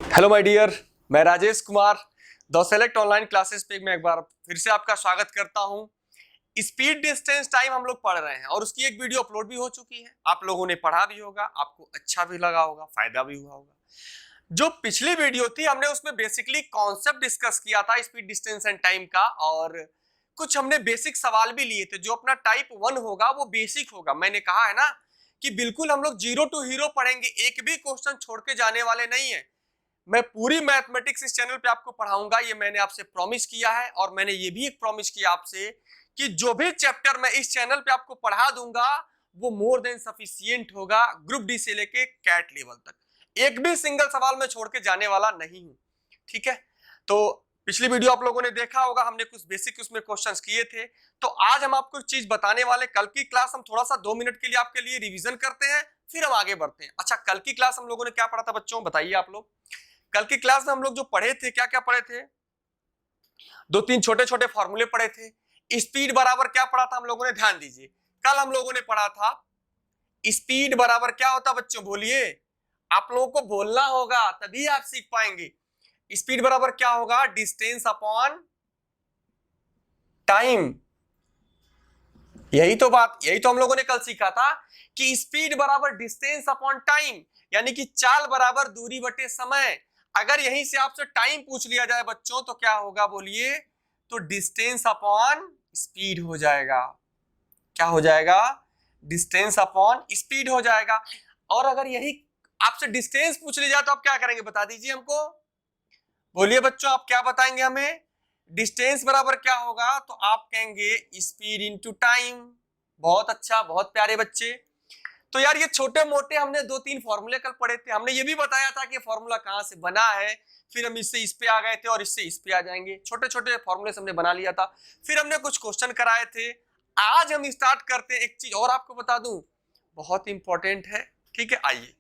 Hello my dear, मैं Rajesh Kumar the select online classes पे मैं एक बार फिर से आपका स्वागत करता हूं। स्पीड डिस्टेंस टाइम हम लोग पढ़ रहे हैं और उसकी एक वीडियो अपलोड भी हो चुकी है। आप लोगों ने पढ़ा भी होगा, आपको अच्छा भी लगा होगा, फायदा भी हुआ होगा। जो पिछली वीडियो थी हमने उसमें बेसिकली कॉन्सेप्ट डिस्कस किया था स्पीड डिस्टेंस एंड टाइम का, और कुछ हमने बेसिक सवाल भी लिए थे। जो अपना टाइप 1 होगा वो बेसिक होगा। मैंने कहा है ना कि बिल्कुल हम लोग जीरो टू हीरो पढ़ेंगे, एक भी क्वेश्चन छोड़ के जाने वाले नहीं है। मैं पूरी मैथमेटिक्स इस चैनल पे आपको पढ़ाऊंगा, ये मैंने आपसे प्रॉमिस किया है। और मैंने ये भी एक प्रॉमिस किया आपसे कि जो भी चैप्टर मैं इस चैनल पे आपको पढ़ा दूंगा वो मोर देन सफिशिएंट होगा, ग्रुप डी से लेके कैट लेवल तक। एक भी सिंगल सवाल मैं छोड़ के जाने वाला नहीं हूं, ठीक है। तो पिछली वीडियो आप लोगों ने देखा होगा, हमने कुछ बेसिक उसमें क्वेश्चंस किए थे। तो आज हम आपको एक चीज बताने वाले। कल की क्लास हम थोड़ा सा 2 मिनट के लिए आपके लिए रिवीजन करते हैं, फिर हम आगे बढ़ते हैं। अच्छा, कल की क्लास हम लोगों ने क्या पढ़ा था बच्चों, बताइए आप लोग। कल की क्लास में हम लोग जो पढ़े थे, क्या क्या पढ़े थे? 2-3 छोटे छोटे फॉर्मूले पढ़े थे। स्पीड बराबर क्या पढ़ा था हम लोगों ने, ध्यान दीजिए। कल हम लोगों ने पढ़ा था स्पीड बराबर क्या होता बच्चों, बोलिए। आप लोगों को बोलना होगा तभी आप सीख पाएंगे। स्पीड बराबर क्या होगा? Distance upon time. यही तो बात, यही तो हम लोगों ने कल सीखा था कि स्पीड बराबर डिस्टेंस अपॉन टाइम, यानी कि चाल बराबर दूरी बटे समय। अगर यहीं से आपसे टाइम पूछ लिया जाए बच्चों तो क्या होगा, बोलिए। तो डिस्टेंस अपॉन स्पीड हो जाएगा। क्या हो जाएगा? डिस्टेंस अपॉन स्पीड हो जाएगा। और अगर यही आपसे डिस्टेंस पूछ लिया जाए तो आप क्या करेंगे, बता दीजिए हमको। बोलिए बच्चों, आप क्या बताएंगे हमें? डिस्टेंस बराबर क्या होगा? तो आप कहेंगे स्पीड इनटू टाइम। बहुत अच्छा, बहुत प्यारे बच्चे। तो यार ये छोटे मोटे हमने 2-3 फॉर्मूले कल पढ़े थे। हमने ये भी बताया था कि फॉर्मूला कहां से बना है, फिर हम इससे इस पे आ गए थे और इससे इस पे आ जाएंगे। छोटे छोटे फॉर्मूले हमने बना लिया था, फिर हमने कुछ क्वेश्चन कराए थे। आज हम स्टार्ट करते हैं। एक चीज और आपको बता दूं, बहुत इंपॉर्टेंट है, ठीक है। आइए,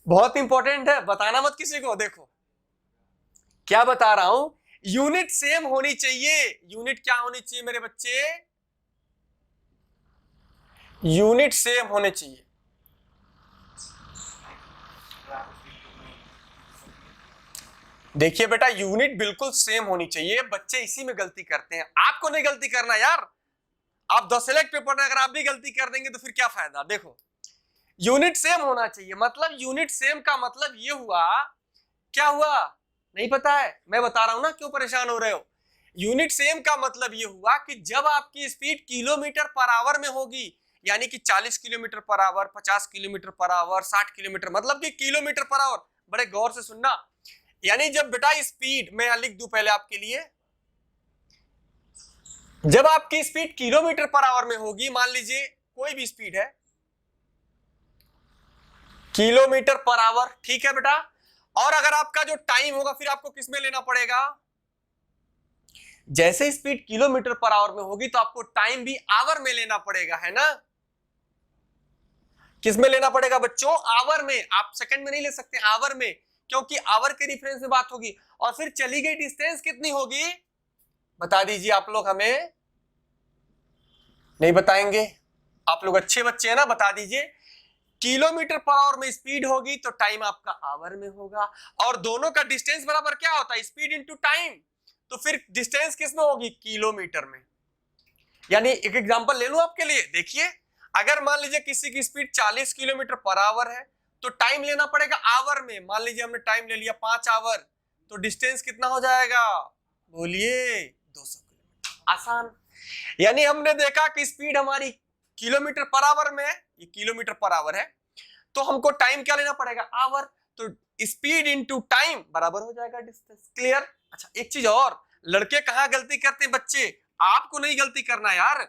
बहुत इंपॉर्टेंट है, बताना मत किसी को। देखो क्या बता रहा हूं, यूनिट सेम होनी चाहिए। यूनिट क्या होनी चाहिए मेरे बच्चे? यूनिट सेम होने चाहिए। देखिए बेटा, यूनिट बिल्कुल सेम होनी चाहिए। बच्चे इसी में गलती करते हैं, आपको नहीं गलती करना यार। आप 10 सेलेक्ट पेपर में अगर आप भी गलती कर देंगे तो फिर क्या फायदा। देखो, यूनिट सेम होना चाहिए। मतलब यूनिट सेम का मतलब ये हुआ, क्या हुआ नहीं पता है? मैं बता रहा हूं ना, क्यों परेशान हो रहे हो। यूनिट सेम का मतलब ये हुआ कि जब आपकी स्पीड किलोमीटर पर आवर में होगी, यानी कि 40 kilometre per hour, 50 kilometre per hour, 60 kilometre, मतलब कि किलोमीटर पर आवर। बड़े गौर से सुनना। यानी जब बेटा स्पीड, मैं यहां लिख दूं पहले आपके लिए, जब आपकी स्पीड किलोमीटर पर आवर में होगी, मान लीजिए कोई भी स्पीड है किलोमीटर पर आवर, ठीक है बेटा। और अगर आपका जो टाइम होगा फिर आपको किस में लेना पड़ेगा? जैसे स्पीड किलोमीटर पर आवर में होगी तो आपको टाइम भी आवर में लेना पड़ेगा, है ना। किस में लेना पड़ेगा बच्चों? आवर में। आप सेकंड में नहीं ले सकते, आवर में, क्योंकि आवर के रेफरेंस में बात होगी। और फिर चली गई डिस्टेंस कितनी होगी, बता दीजिए आप लोग। हमें नहीं बताएंगे, आप लोग अच्छे बच्चे हैं ना, बता दीजिए। किलोमीटर पर आवर में स्पीड होगी तो टाइम आपका आवर में होगा। और दोनों का डिस्टेंस बराबर क्या होता है? Speed into time. तो फिर डिस्टेंस किस में होगी? किलोमीटर में। यानी एक एग्जांपल ले लूं आपके लिए, देखिए। अगर मान लीजिए किसी की स्पीड 40 किलोमीटर पर आवर है तो टाइम लेना पड़ेगा आवर में। मान लीजिए हमने टाइम ले लिया 5 आवर, तो डिस्टेंस कितना हो जाएगा, बोलिए? 200 किलोमीटर। आसान। यानी हमने देखा कि स्पीड हमारी किलोमीटर पर आवर में है, ये किलोमीटर पर आवर है, तो हमको टाइम क्या लेना पड़ेगा? आवर। तो स्पीड इंटू टाइम बराबर हो जाएगा डिस्टेंस। क्लियर? अच्छा, एक चीज और, लड़के कहां गलती करते हैं बच्चे, आपको नहीं गलती करना यार।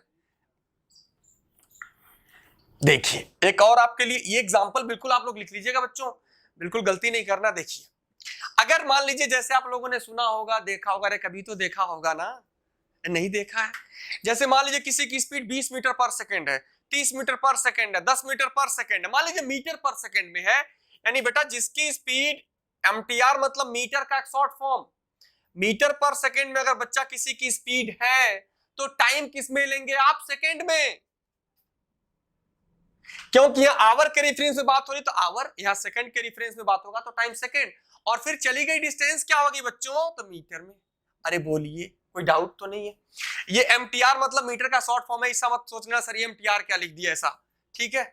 देखिए एक और आपके लिए ये एग्जांपल बिल्कुल आप लोग लिख लीजिएगा बच्चों, बिल्कुल गलती नहीं करना। देखिए, अगर मान लीजिए जैसे आप लोगों ने सुना होगा, देखा होगा, अरे कभी तो देखा होगा ना, नहीं देखा है। जैसे मान लीजिए किसी की स्पीड 20 मीटर पर सेकंड है, 30 मीटर पर सेकंड है, 10 मीटर पर सेकंड है, मान लीजिए मीटर पर सेकंड में है। यानी बेटा जिसकी स्पीड एमटीआर, मतलब मीटर का एक शॉर्ट फॉर्म, मीटर पर सेकंड में अगर बच्चा किसी की स्पीड है तो टाइम किस में लेंगे आप? सेकंड में। क्योंकि यहाँ आवर के रेफरेंस में बात हो रही तो आवर, यहाँ सेकंड के रेफरेंस में बात होगा तो टाइम सेकंड, और फिर चली गई डिस्टेंस क्या होगी बच्चों, तो मीटर में। अरे बोलिए, कोई डाउट तो नहीं है? ये एमटीआर मतलब मीटर का शॉर्ट फॉर्म है, ऐसा मत सोचना सर ये एमटीआर क्या लिख दिया ऐसा, ठीक है?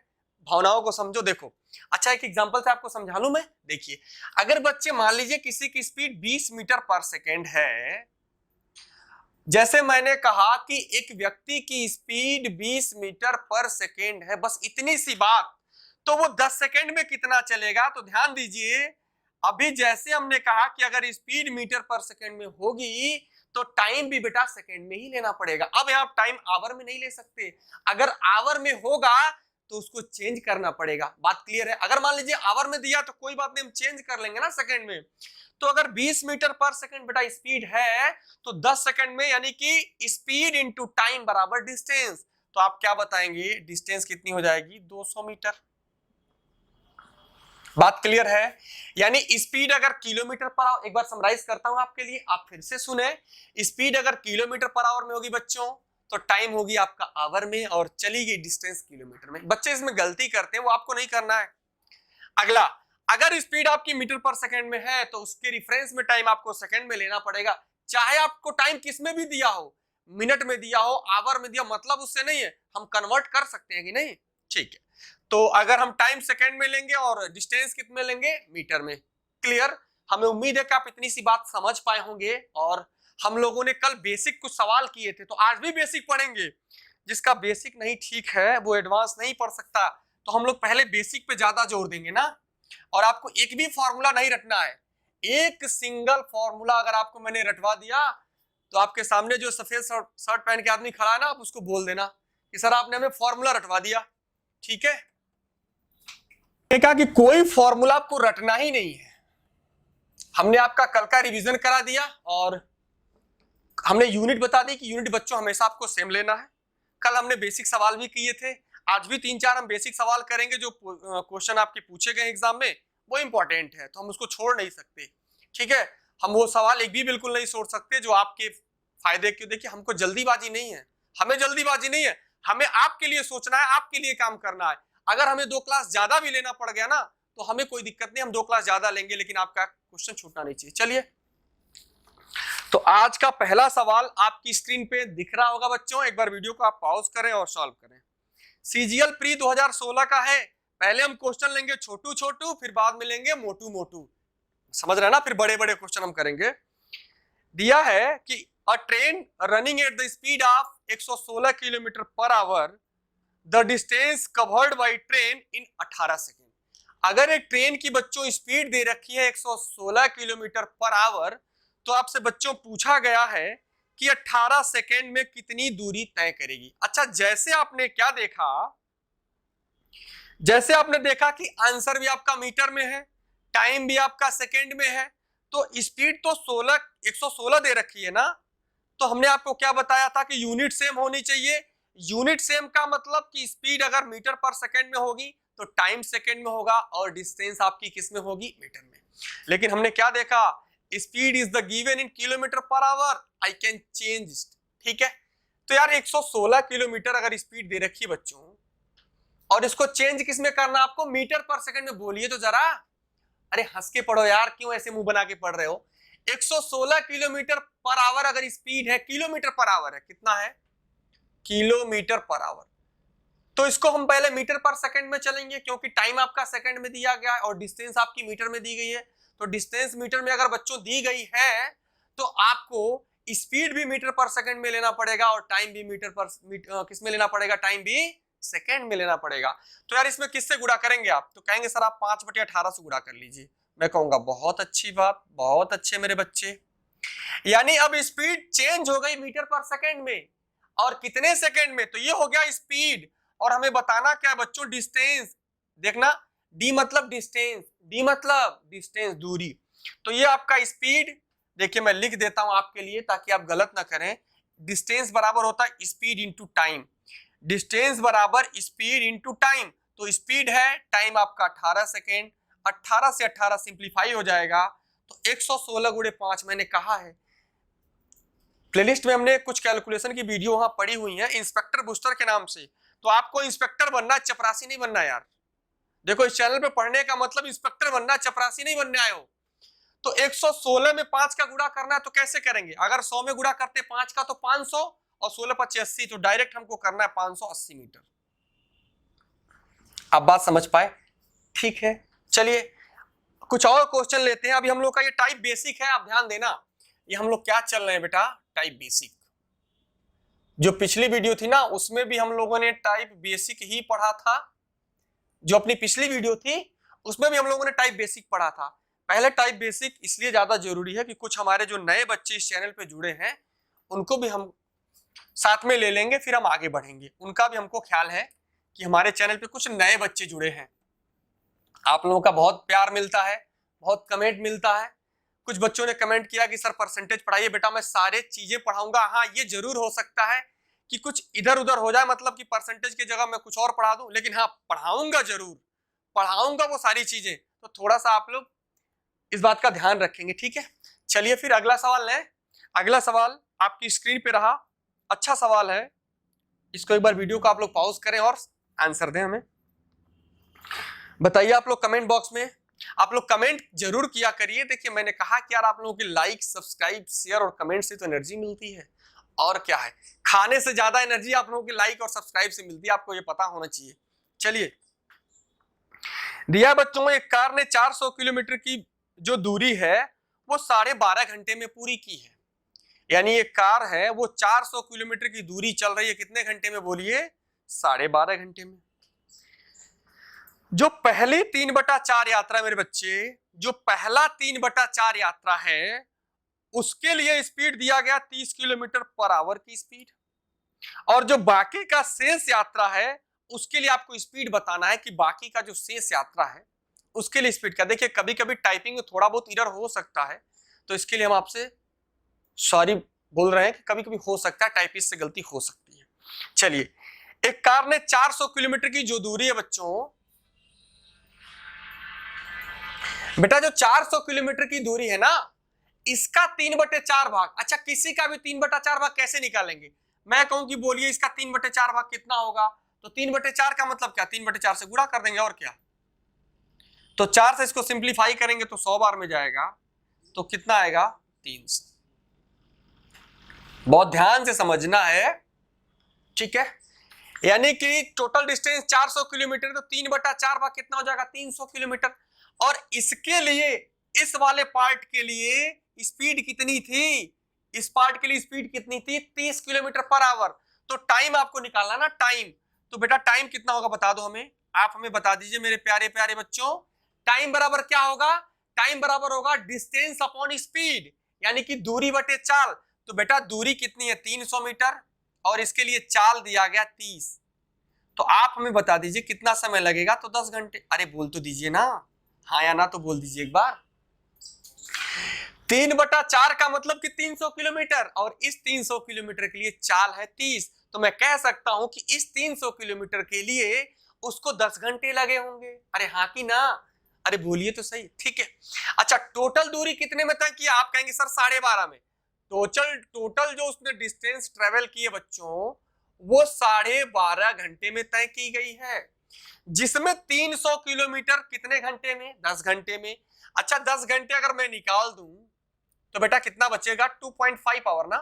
भावनाओं को समझो। देखो अच्छा एक एग्जांपल से आपको समझा लूं मैं। देखिए अगर बच्चे मान लीजिए किसी की स्पीड 20 मीटर पर सेकेंड है, जैसे मैंने कहा कि एक व्यक्ति की स्पीड 20 मीटर पर सेकेंड है, बस इतनी सी बात, तो वो 10 सेकेंड में कितना चलेगा? तो ध्यान दीजिए, अभी जैसे हमने कहा कि अगर स्पीड मीटर पर सेकेंड में होगी तो टाइम भी बेटा सेकेंड में ही लेना पड़ेगा। अब यहाँ टाइम आवर में नहीं ले सकते, अगर आवर में होगा तो उसको चेंज करना पड़ेगा। बात क्लियर है? अगर मान लीजिए आवर में दिया तो कोई बात नहीं, हम चेंज कर लेंगे ना सेकेंड में। तो अगर 20 मीटर पर सेकेंड बेटा स्पीड है तो 10 सेकेंड में, यानी कि स्पीड इंटू टाइम बराबर डिस्टेंस, तो आप क्या बताएंगे डिस्टेंस कितनी हो जाएगी? 200 मीटर। बात क्लियर है? यानी स्पीड अगर किलोमीटर पर आवर, एक बार समराइज करता हूं आपके लिए, आप फिर से सुने। स्पीड अगर किलोमीटर पर आवर में होगी बच्चों तो टाइम होगी आपका आवर में, और चली गई डिस्टेंस किलोमीटर में। बच्चे इसमें गलती करते हैं, वो आपको नहीं करना है। अगला, अगर स्पीड आपकी मीटर पर सेकंड में है तो उसके रिफरेंस में टाइम आपको सेकंड में लेना पड़ेगा, चाहे आपको टाइम किस में भी दिया हो, मिनट में दिया हो, आवर में दिया, मतलब उससे नहीं है, हम कन्वर्ट कर सकते हैं कि नहीं? ठीक है, तो अगर हम टाइम सेकंड में लेंगे और डिस्टेंस कितने लेंगे? मीटर में। क्लियर? हमें उम्मीद है कि आप इतनी सी बात समझ पाए होंगे। और हम लोगों ने कल बेसिक कुछ सवाल किए थे, तो आज भी बेसिक पढ़ेंगे। जिसका बेसिक नहीं ठीक है वो एडवांस नहीं पढ़ सकता, तो हम लोग पहले बेसिक पे ज्यादा जोर देंगे ना। और आपको एक भी फॉर्मूला नहीं रटना है, एक सिंगल फॉर्मूला अगर आपको मैंने रटवा दिया तो आपके सामने जो सफेद शर्ट पहन के आदमी खड़ा है ना, आप उसको बोल देना कि सर आपने हमें फॉर्मूला रटवा दिया। ठीक है? कहा कि कोई फॉर्मूला आपको रटना ही नहीं है। हमने आपका कल का रिवीजन करा दिया और हमने यूनिट बता दी कि यूनिट बच्चों हमेशा आपको सेम लेना है। कल हमने बेसिक सवाल भी किए थे, आज भी 3-4 हम बेसिक सवाल करेंगे। जो क्वेश्चन आपके पूछे गए एग्जाम में वो इंपॉर्टेंट है, तो हम उसको छोड़ नहीं सकते। ठीक है? हम वो सवाल एक भी बिल्कुल नहीं छोड़ सकते जो आपके फायदे के। देखिए हमको जल्दीबाजी नहीं है, हमें जल्दीबाजी नहीं है, हमें आपके लिए सोचना है, आपके लिए काम करना है। अगर हमें 2 क्लास ज्यादा भी लेना पड़ गया ना तो हमें कोई दिक्कत नहीं, हम 2 क्लास ज्यादा लेंगे, लेकिन आपका क्वेश्चन छूटना नहीं चाहिए। चलिए, तो आज का पहला सवाल आपकी स्क्रीन पे दिख रहा होगा बच्चों, एक बार वीडियो को आप पॉज करें और सॉल्व करें। सीजीएल प्री 2016 का है। पहले हम क्वेश्चन लेंगे छोटू छोटू, फिर बाद में लेंगे मोटू मोटू, समझ रहे हैं ना? फिर बड़े बड़े क्वेश्चन हम करेंगे। दिया है कि अ train running at the speed of 116 kilometre per hour, the distance covered by train in 18 second. अगर एक ट्रेन की बच्चों स्पीड दे रखी है 116 किलोमीटर पर आवर, तो आपसे बच्चों पूछा गया है कि 18 सेकेंड में कितनी दूरी तय करेगी। अच्छा, जैसे आपने क्या देखा, जैसे आपने देखा कि आंसर भी आपका मीटर में है, टाइम भी आपका सेकेंड में है, तो स्पीड तो 116 दे रखी है ना, तो हमने आपको क्या बताया था कि यूनिट सेम होनी चाहिए। यूनिट सेम का मतलब कि स्पीड अगर मीटर पर सेकेंड में होगी तो टाइम सेकेंड में होगा, और डिस्टेंस आपकी किस में होगी? मीटर में। लेकिन हमने क्या देखा, speed is the given in kilometre per hour, I can change. ठीक है? तो यार 116 किलोमीटर अगर स्पीड दे रखी है बच्चों, और इसको चेंज किस में करना आपको? मीटर पर सेकंड में। बोलिए तो जरा, अरे हंस के पढ़ो यार, क्यों ऐसे मुंह बना के पढ़ रहे हो? 116 किलोमीटर पर आवर अगर स्पीड है, किलोमीटर पर आवर है, कितना है? Kilometre per hour. तो इसको हम पहले मीटर पर सेकंड में चलेंगे, क्योंकि टाइम आपका सेकंड में दिया गया है और डिस्टेंस आपकी मीटर में दी गई है। तो डिस्टेंस मीटर में अगर बच्चों दी गई है तो आपको स्पीड भी मीटर पर सेकंड में लेना पड़ेगा, और टाइम भी मीटर पर किस में लेना पड़ेगा? टाइम भी सेकंड में लेना पड़ेगा। तो यार इसमें किससे गुणा करेंगे आप? तो कहेंगे सर आप 5/18 से गुणा कर लीजिए। मैं कहूंगा बहुत अच्छी बात, बहुत अच्छे मेरे बच्चे। यानी अब स्पीड चेंज हो गई मीटर पर सेकंड में, और कितने सेकंड में? तो ये हो गया स्पीड, और हमें बताना क्या है बच्चों? डिस्टेंस। देखना, डी मतलब डिस्टेंस, डी मतलब डिस्टेंस, दूरी। तो ये आपका स्पीड, देखिए मैं लिख देता हूं आपके लिए ताकि आप गलत ना करें। डिस्टेंस बराबर होता है स्पीड इंटू टाइम। डिस्टेंस बराबर स्पीड इंटू टाइम। तो स्पीड है, टाइम आपका 18 सेकेंड, 18 से 18 सिंप्लीफाई हो जाएगा, तो 116 गुणे 5 मैंने कहा है। प्लेलिस्ट में हमने कुछ कैलकुलेशन की वीडियो वहां पड़ी हुई है इंस्पेक्टर बूस्टर के नाम से, तो आपको इंस्पेक्टर बनना, चपरासी नहीं बनना यार। देखो इस चैनल पे पढ़ने का मतलब इंस्पेक्टर बनना, चपरासी नहीं बनने आए हो। तो 116 में 5 का गुणा करना है तो कैसे करेंगे? अगर 100 में गुणा करते 5 का तो 500 और 16 × 5 = 80, तो डायरेक्ट हमको करना है 580 मीटर। आप बात समझ पाए? ठीक है, चलिए कुछ और क्वेश्चन लेते हैं। अभी हम लोग का ये टाइप बेसिक है, आप ध्यान देना। ये हम लोग क्या चल रहे हैं बेटा? Type basic. जो पिछली वीडियो थी ना उसमें भी हम लोगों ने टाइप बेसिक ही पढ़ा था। जो अपनी पिछली वीडियो थी उसमें भी हम लोगों ने टाइप बेसिक पढ़ा था। पहले टाइप बेसिक इसलिए ज्यादा जरूरी है कि कुछ हमारे जो नए बच्चे इस चैनल पे जुड़े हैं उनको भी हम साथ में ले लेंगे, फिर हम आगे बढ़ेंगे। उनका भी हमको ख्याल है कि हमारे चैनल पे कुछ नए बच्चे जुड़े हैं। आप लोगों का बहुत प्यार मिलता है, बहुत कमेंट मिलता है। कुछ बच्चों ने कमेंट किया कि सर परसेंटेज पढ़ाइए। बेटा मैं सारे चीजें पढ़ाऊंगा। हाँ ये जरूर हो सकता है कि कुछ इधर उधर हो जाए, मतलब कि परसेंटेज की जगह मैं कुछ और पढ़ा दूं, लेकिन हाँ पढ़ाऊंगा, जरूर पढ़ाऊंगा वो सारी चीजें। तो थोड़ा सा आप लोग इस बात का ध्यान रखेंगे, ठीक है। चलिए फिर अगला सवाल लें। अगला सवाल आपकी स्क्रीन पे रहा, अच्छा सवाल है। इसको एक बार वीडियो को आप लोग पॉज करें और आंसर दें हमें। बताइए आप लोग कमेंट बॉक्स में, आप लोग कमेंट जरूर किया करिए। देखिए मैंने कहा कि यार आप लोगों की लाइक, सब्सक्राइब, शेयर और कमेंट से तो एनर्जी मिलती है, और क्या है, खाने से ज्यादा एनर्जी आप लोगों की लाइक और सब्सक्राइब से मिलती है, आपको ये पता होना चाहिए। चलिए दिया बच्चों, एक कार ने 400 किलोमीटर की जो दूरी है वो 12.5 घंटे में पूरी की है। यानी एक कार है वो 400 किलोमीटर की दूरी चल रही है, कितने घंटे में बोलिए? 12.5 घंटे में। जो पहली 3/4 यात्रा मेरे बच्चे, जो पहला 3/4 यात्रा है उसके लिए स्पीड दिया गया 30 किलोमीटर/आवर की स्पीड, और जो बाकी का शेष यात्रा है उसके लिए आपको स्पीड बताना है कि बाकी का जो शेष यात्रा है उसके लिए स्पीड का। देखिए कभी कभी टाइपिंग में थोड़ा बहुत एरर हो सकता है, तो इसके लिए हम आपसे सॉरी बोल रहे हैं कि कभी कभी हो सकता है, टाइपिस्ट से गलती हो सकती है। चलिए, एक कार ने 400 किलोमीटर की जो दूरी है बच्चों, बेटा जो 400 किलोमीटर की दूरी है ना, इसका 3/4 भाग। अच्छा किसी का भी 3/4 भाग कैसे निकालेंगे? मैं कहूं कि बोलिए इसका 3/4 भाग कितना होगा, तो 3/4 का मतलब क्या? 3/4 से गुणा कर देंगे, और क्या। तो 4 से इसको सिंप्लीफाई करेंगे तो 100 बार में जाएगा, तो कितना आएगा? 300। बहुत ध्यान से समझना है, ठीक है। यानी कि टोटल डिस्टेंस 400 किलोमीटर, तो 3/4 भाग कितना हो जाएगा? 300 किलोमीटर। और इसके लिए, इस वाले पार्ट के लिए स्पीड कितनी थी? इस पार्ट के लिए स्पीड कितनी थी? 30 किलोमीटर/आवर। तो टाइम आपको निकालना ना, टाइम। तो बेटा टाइम कितना होगा बता दो हमें, आप हमें बता दीजिए मेरे प्यारे प्यारे बच्चों। टाइम बराबर क्या होगा? टाइम बराबर होगा डिस्टेंस अपॉन स्पीड, यानी कि दूरी बटे चाल। तो बेटा दूरी कितनी है? 300 मीटर, और इसके लिए चाल दिया गया 30। तो आप हमें बता दीजिए कितना समय लगेगा? तो 10 घंटे। अरे बोल तो दीजिए ना, हाँ या ना तो बोल दीजिए एक बार। 3/4 का मतलब कि 300 किलोमीटर, और इस 300 किलोमीटर के लिए चाल है 30। तो मैं कह सकता हूं कि इस 300 किलोमीटर के लिए उसको 10 घंटे लगे होंगे। अरे हाँ कि ना? अरे बोलिए तो सही, ठीक है। अच्छा टोटल दूरी कितने में तय किया? आप कहेंगे सर 12.5 में। टोटल जो उसने डिस्टेंस ट्रेवल की है बच्चों, वो 12.5 घंटे में तय की गई है, जिसमें 300 किलोमीटर कितने घंटे में? 10 घंटे में। अच्छा 10 घंटे अगर मैं निकाल दूं तो बेटा कितना बचेगा? 2.5 आवर ना,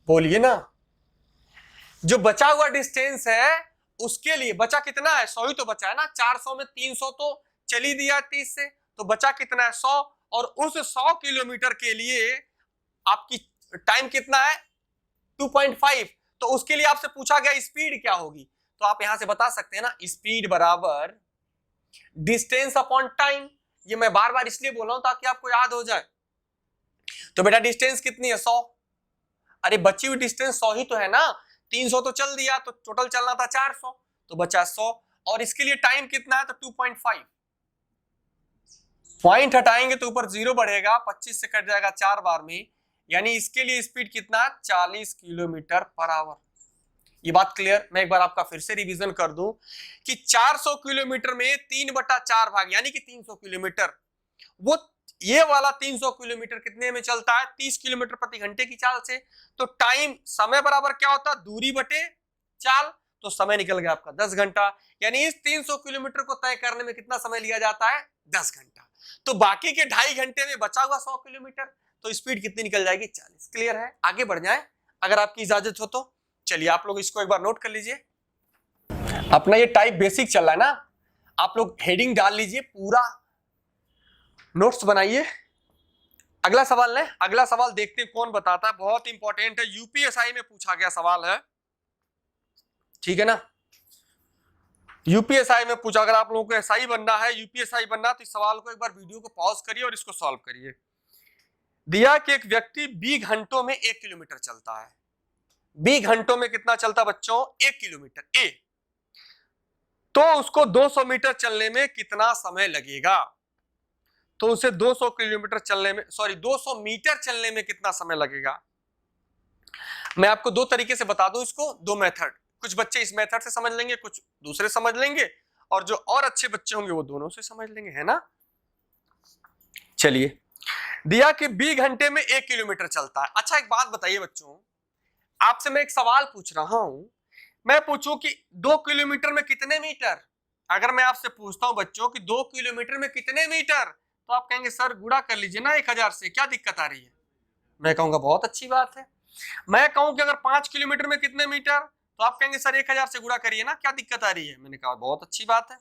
बोलिए ना। जो बचा हुआ डिस्टेंस है उसके लिए बचा कितना है? 100 ही तो बचा है ना। 400 में 300 तो चली दिया 30 से, तो बचा कितना है? 100। और उस 100 किलोमीटर के लिए आपकी टाइम कितना है? 2.5। तो उसके लिए आपसे पूछा गया स्पीड क्या होगी, तो आप यहां से बता सकते हैं ना, स्पीड बराबर डिस्टेंस अपॉन टाइम। ये मैं बार बार इसलिए बोल रहा हूं ताकि आपको याद हो जाए। तो बेटा डिस्टेंस कितनी है? 100। अरे बची हुई डिस्टेंस 100 ही तो है ना। 300 तो चल दिया, तो टोटल चलना था 400, तो बचा 100। और इसके लिए टाइम कितना है? तो 2.5। पॉइंट हटाएंगे तो ऊपर 0 बढ़ेगा, 25 से कट जाएगा 4 बार में, यानी इसके लिए स्पीड कितना? 40 किलोमीटर/आवर। ये बात क्लियर? मैं एक बार आपका फिर से रिवीजन कर दूं कि 400 किलोमीटर में 3/4 भाग, यानी कि 300 किलोमीटर, वो ये वाला 300 किलोमीटर कितने में चलता है? 30 किलोमीटर प्रति घंटे की चाल से। तो टाइम, समय बराबर क्या होता है? दूरी बटे चाल। तो समय निकल गया आपका 10 घंटा। यानी इस 300 किलोमीटर को तय करने में कितना समय लिया जाता है? 10 घंटा। तो बाकी के 2.5 घंटे में बचा हुआ 100 किलोमीटर, तो स्पीड कितनी निकल जाएगी? 40। क्लियर है? आगे बढ़ जाए अगर आपकी इजाजत हो तो। चलिए आप लोग इसको एक बार नोट कर लीजिए। अपना ये टाइप बेसिक चल रहा है ना, आप लोग हेडिंग डाल लीजिए, पूरा नोट्स बनाइए। अगला सवाल लें। अगला सवाल देखते हैं कौन बताता है, बहुत इंपॉर्टेंट है, यूपीएसआई में पूछा गया सवाल है, ठीक है ना। यूपीएसआई में पूछा, अगर आप लोगों को एसआई बनना है, यूपीएसआई बनना, तो इस सवाल को एक बार वीडियो को पॉज करिए और इसको सॉल्व करिए। दिया कि एक व्यक्ति 20 घंटों में 1 किलोमीटर चलता है। 20 घंटों में कितना चलता बच्चों? 1 किलोमीटर। ए तो उसको 200 मीटर चलने में कितना समय लगेगा? तो उसे 200 किलोमीटर चलने में, सॉरी 200 मीटर चलने में कितना समय लगेगा? मैं आपको दो तरीके से बता दूं इसको, दो मेथड। कुछ बच्चे इस मेथड से समझ लेंगे, कुछ दूसरे समझ लेंगे, और जो और अच्छे बच्चे होंगे वो दोनों से समझ लेंगे, है ना। चलिए, दिया कि 20 घंटे में 1 किलोमीटर चलता है। अच्छा एक बात बताइए बच्चों, आपसे मैं एक सवाल पूछ रहा हूं, मैं पूछूं कि 2 किलोमीटर में कितने मीटर? अगर मैं आपसे पूछता हूं बच्चों कि 2 किलोमीटर में कितने मीटर, तो आप कहेंगे सर गुणा कर लीजिए ना 1000 से, क्या दिक्कत आ रही है? मैं कहूंगा बहुत अच्छी बात है। मैं कहूं कि अगर 5 किलोमीटर में कितने मीटर, तो आप कहेंगे सर 1000 से गुणा करिए ना, क्या दिक्कत आ रही है? मैंने कहा बहुत अच्छी बात है।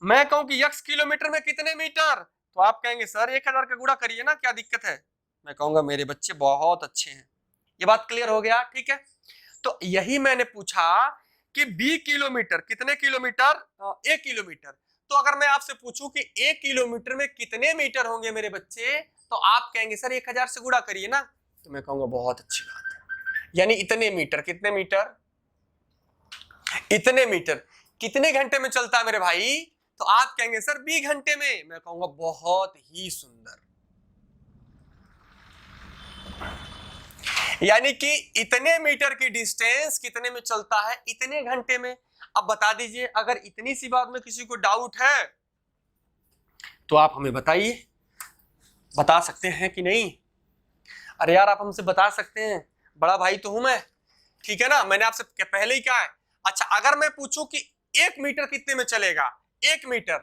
मैं कहूं कि x किलोमीटर में कितने मीटर, तो आप कहेंगे सर 1000 का गुणा करिए ना, क्या दिक्कत है? मैं कहूंगा मेरे बच्चे बहुत अच्छे हैं। ये बात क्लियर हो गया, ठीक है। तो यही मैंने पूछा कि 20 किलोमीटर कितने किलोमीटर? 1 किलोमीटर। तो अगर मैं आपसे पूछूं कि 1 किलोमीटर में कितने मीटर होंगे मेरे बच्चे, तो आप कहेंगे सर 1000 से गुणा करिए ना, तो मैं कहूंगा बहुत अच्छी बात है। यानी इतने मीटर, कितने मीटर? इतने मीटर। कितने घंटे में चलता है मेरे भाई? तो आप कहेंगे सर 20 घंटे में। मैं कहूंगा बहुत ही सुंदर। यानी कि इतने मीटर की डिस्टेंस कितने में चलता है? इतने घंटे में। अब बता दीजिए, अगर इतनी सी बात में किसी को डाउट है तो आप हमें बताइए, बता सकते हैं कि नहीं? अरे यार आप हमसे बता सकते हैं, बड़ा भाई तो हूं मैं, ठीक है ना। मैंने आपसे पहले ही कहा है। अच्छा अगर मैं पूछूं कि 1 मीटर कितने में चलेगा? 1 मीटर,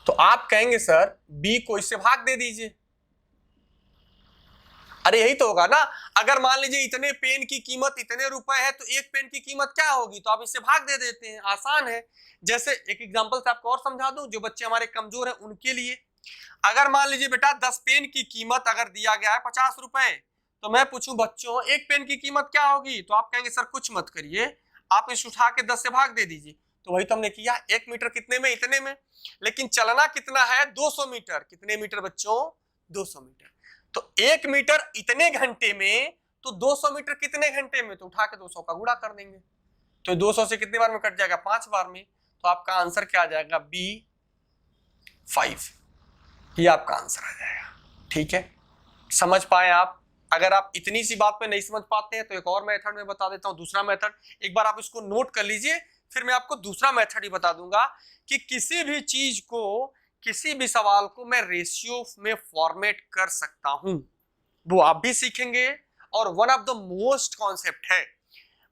तो आप कहेंगे सर b को इससे भाग दे दीजिए। अरे यही तो होगा ना। अगर मान लीजिए इतने पेन की कीमत इतने रुपए है, तो एक पेन की कीमत क्या होगी? तो आप इससे भाग दे देते हैं, आसान है। जैसे एक एग्जांपल से आपको और समझा दूं, जो बच्चे हमारे कमजोर हैं उनके लिए। अगर मान लीजिए बेटा 10 पेन की कीमत अगर दिया गया है 50 रुपए, तो मैं पूछूं बच्चों एक पेन की कीमत क्या होगी, तो आप कहेंगे सर कुछ मत करिए, आप इस उठा के 10 से भाग दे दीजिए। तो वही तो हमने किया, 1 मीटर कितने में? इतने में। लेकिन चलना कितना है? 200 मीटर। कितने मीटर बच्चों? 200 मीटर। तो 1 मीटर इतने घंटे में, तो 200 मीटर कितने घंटे में? तो उठा के 200 का गुणा कर देंगे, तो 200 से कितने बार में कट जाएगा? 5 बार में। तो आपका आंसर क्या आ जाएगा? B5। ये आपका आंसर आ जाएगा, ठीक है। समझ पाए आप? अगर आप इतनी सी बात पे नहीं समझ पाते हैं तो एक और मेथड में बता देता हूं, दूसरा मेथड। एक बार आप इसको नोट कर लीजिए, फिर मैं आपको दूसरा मेथड ही बता दूंगा कि किसी भी चीज को, किसी भी सवाल को मैं रेशियो में फॉर्मेट कर सकता हूं, वो आप भी सीखेंगे। और one of the most concept है,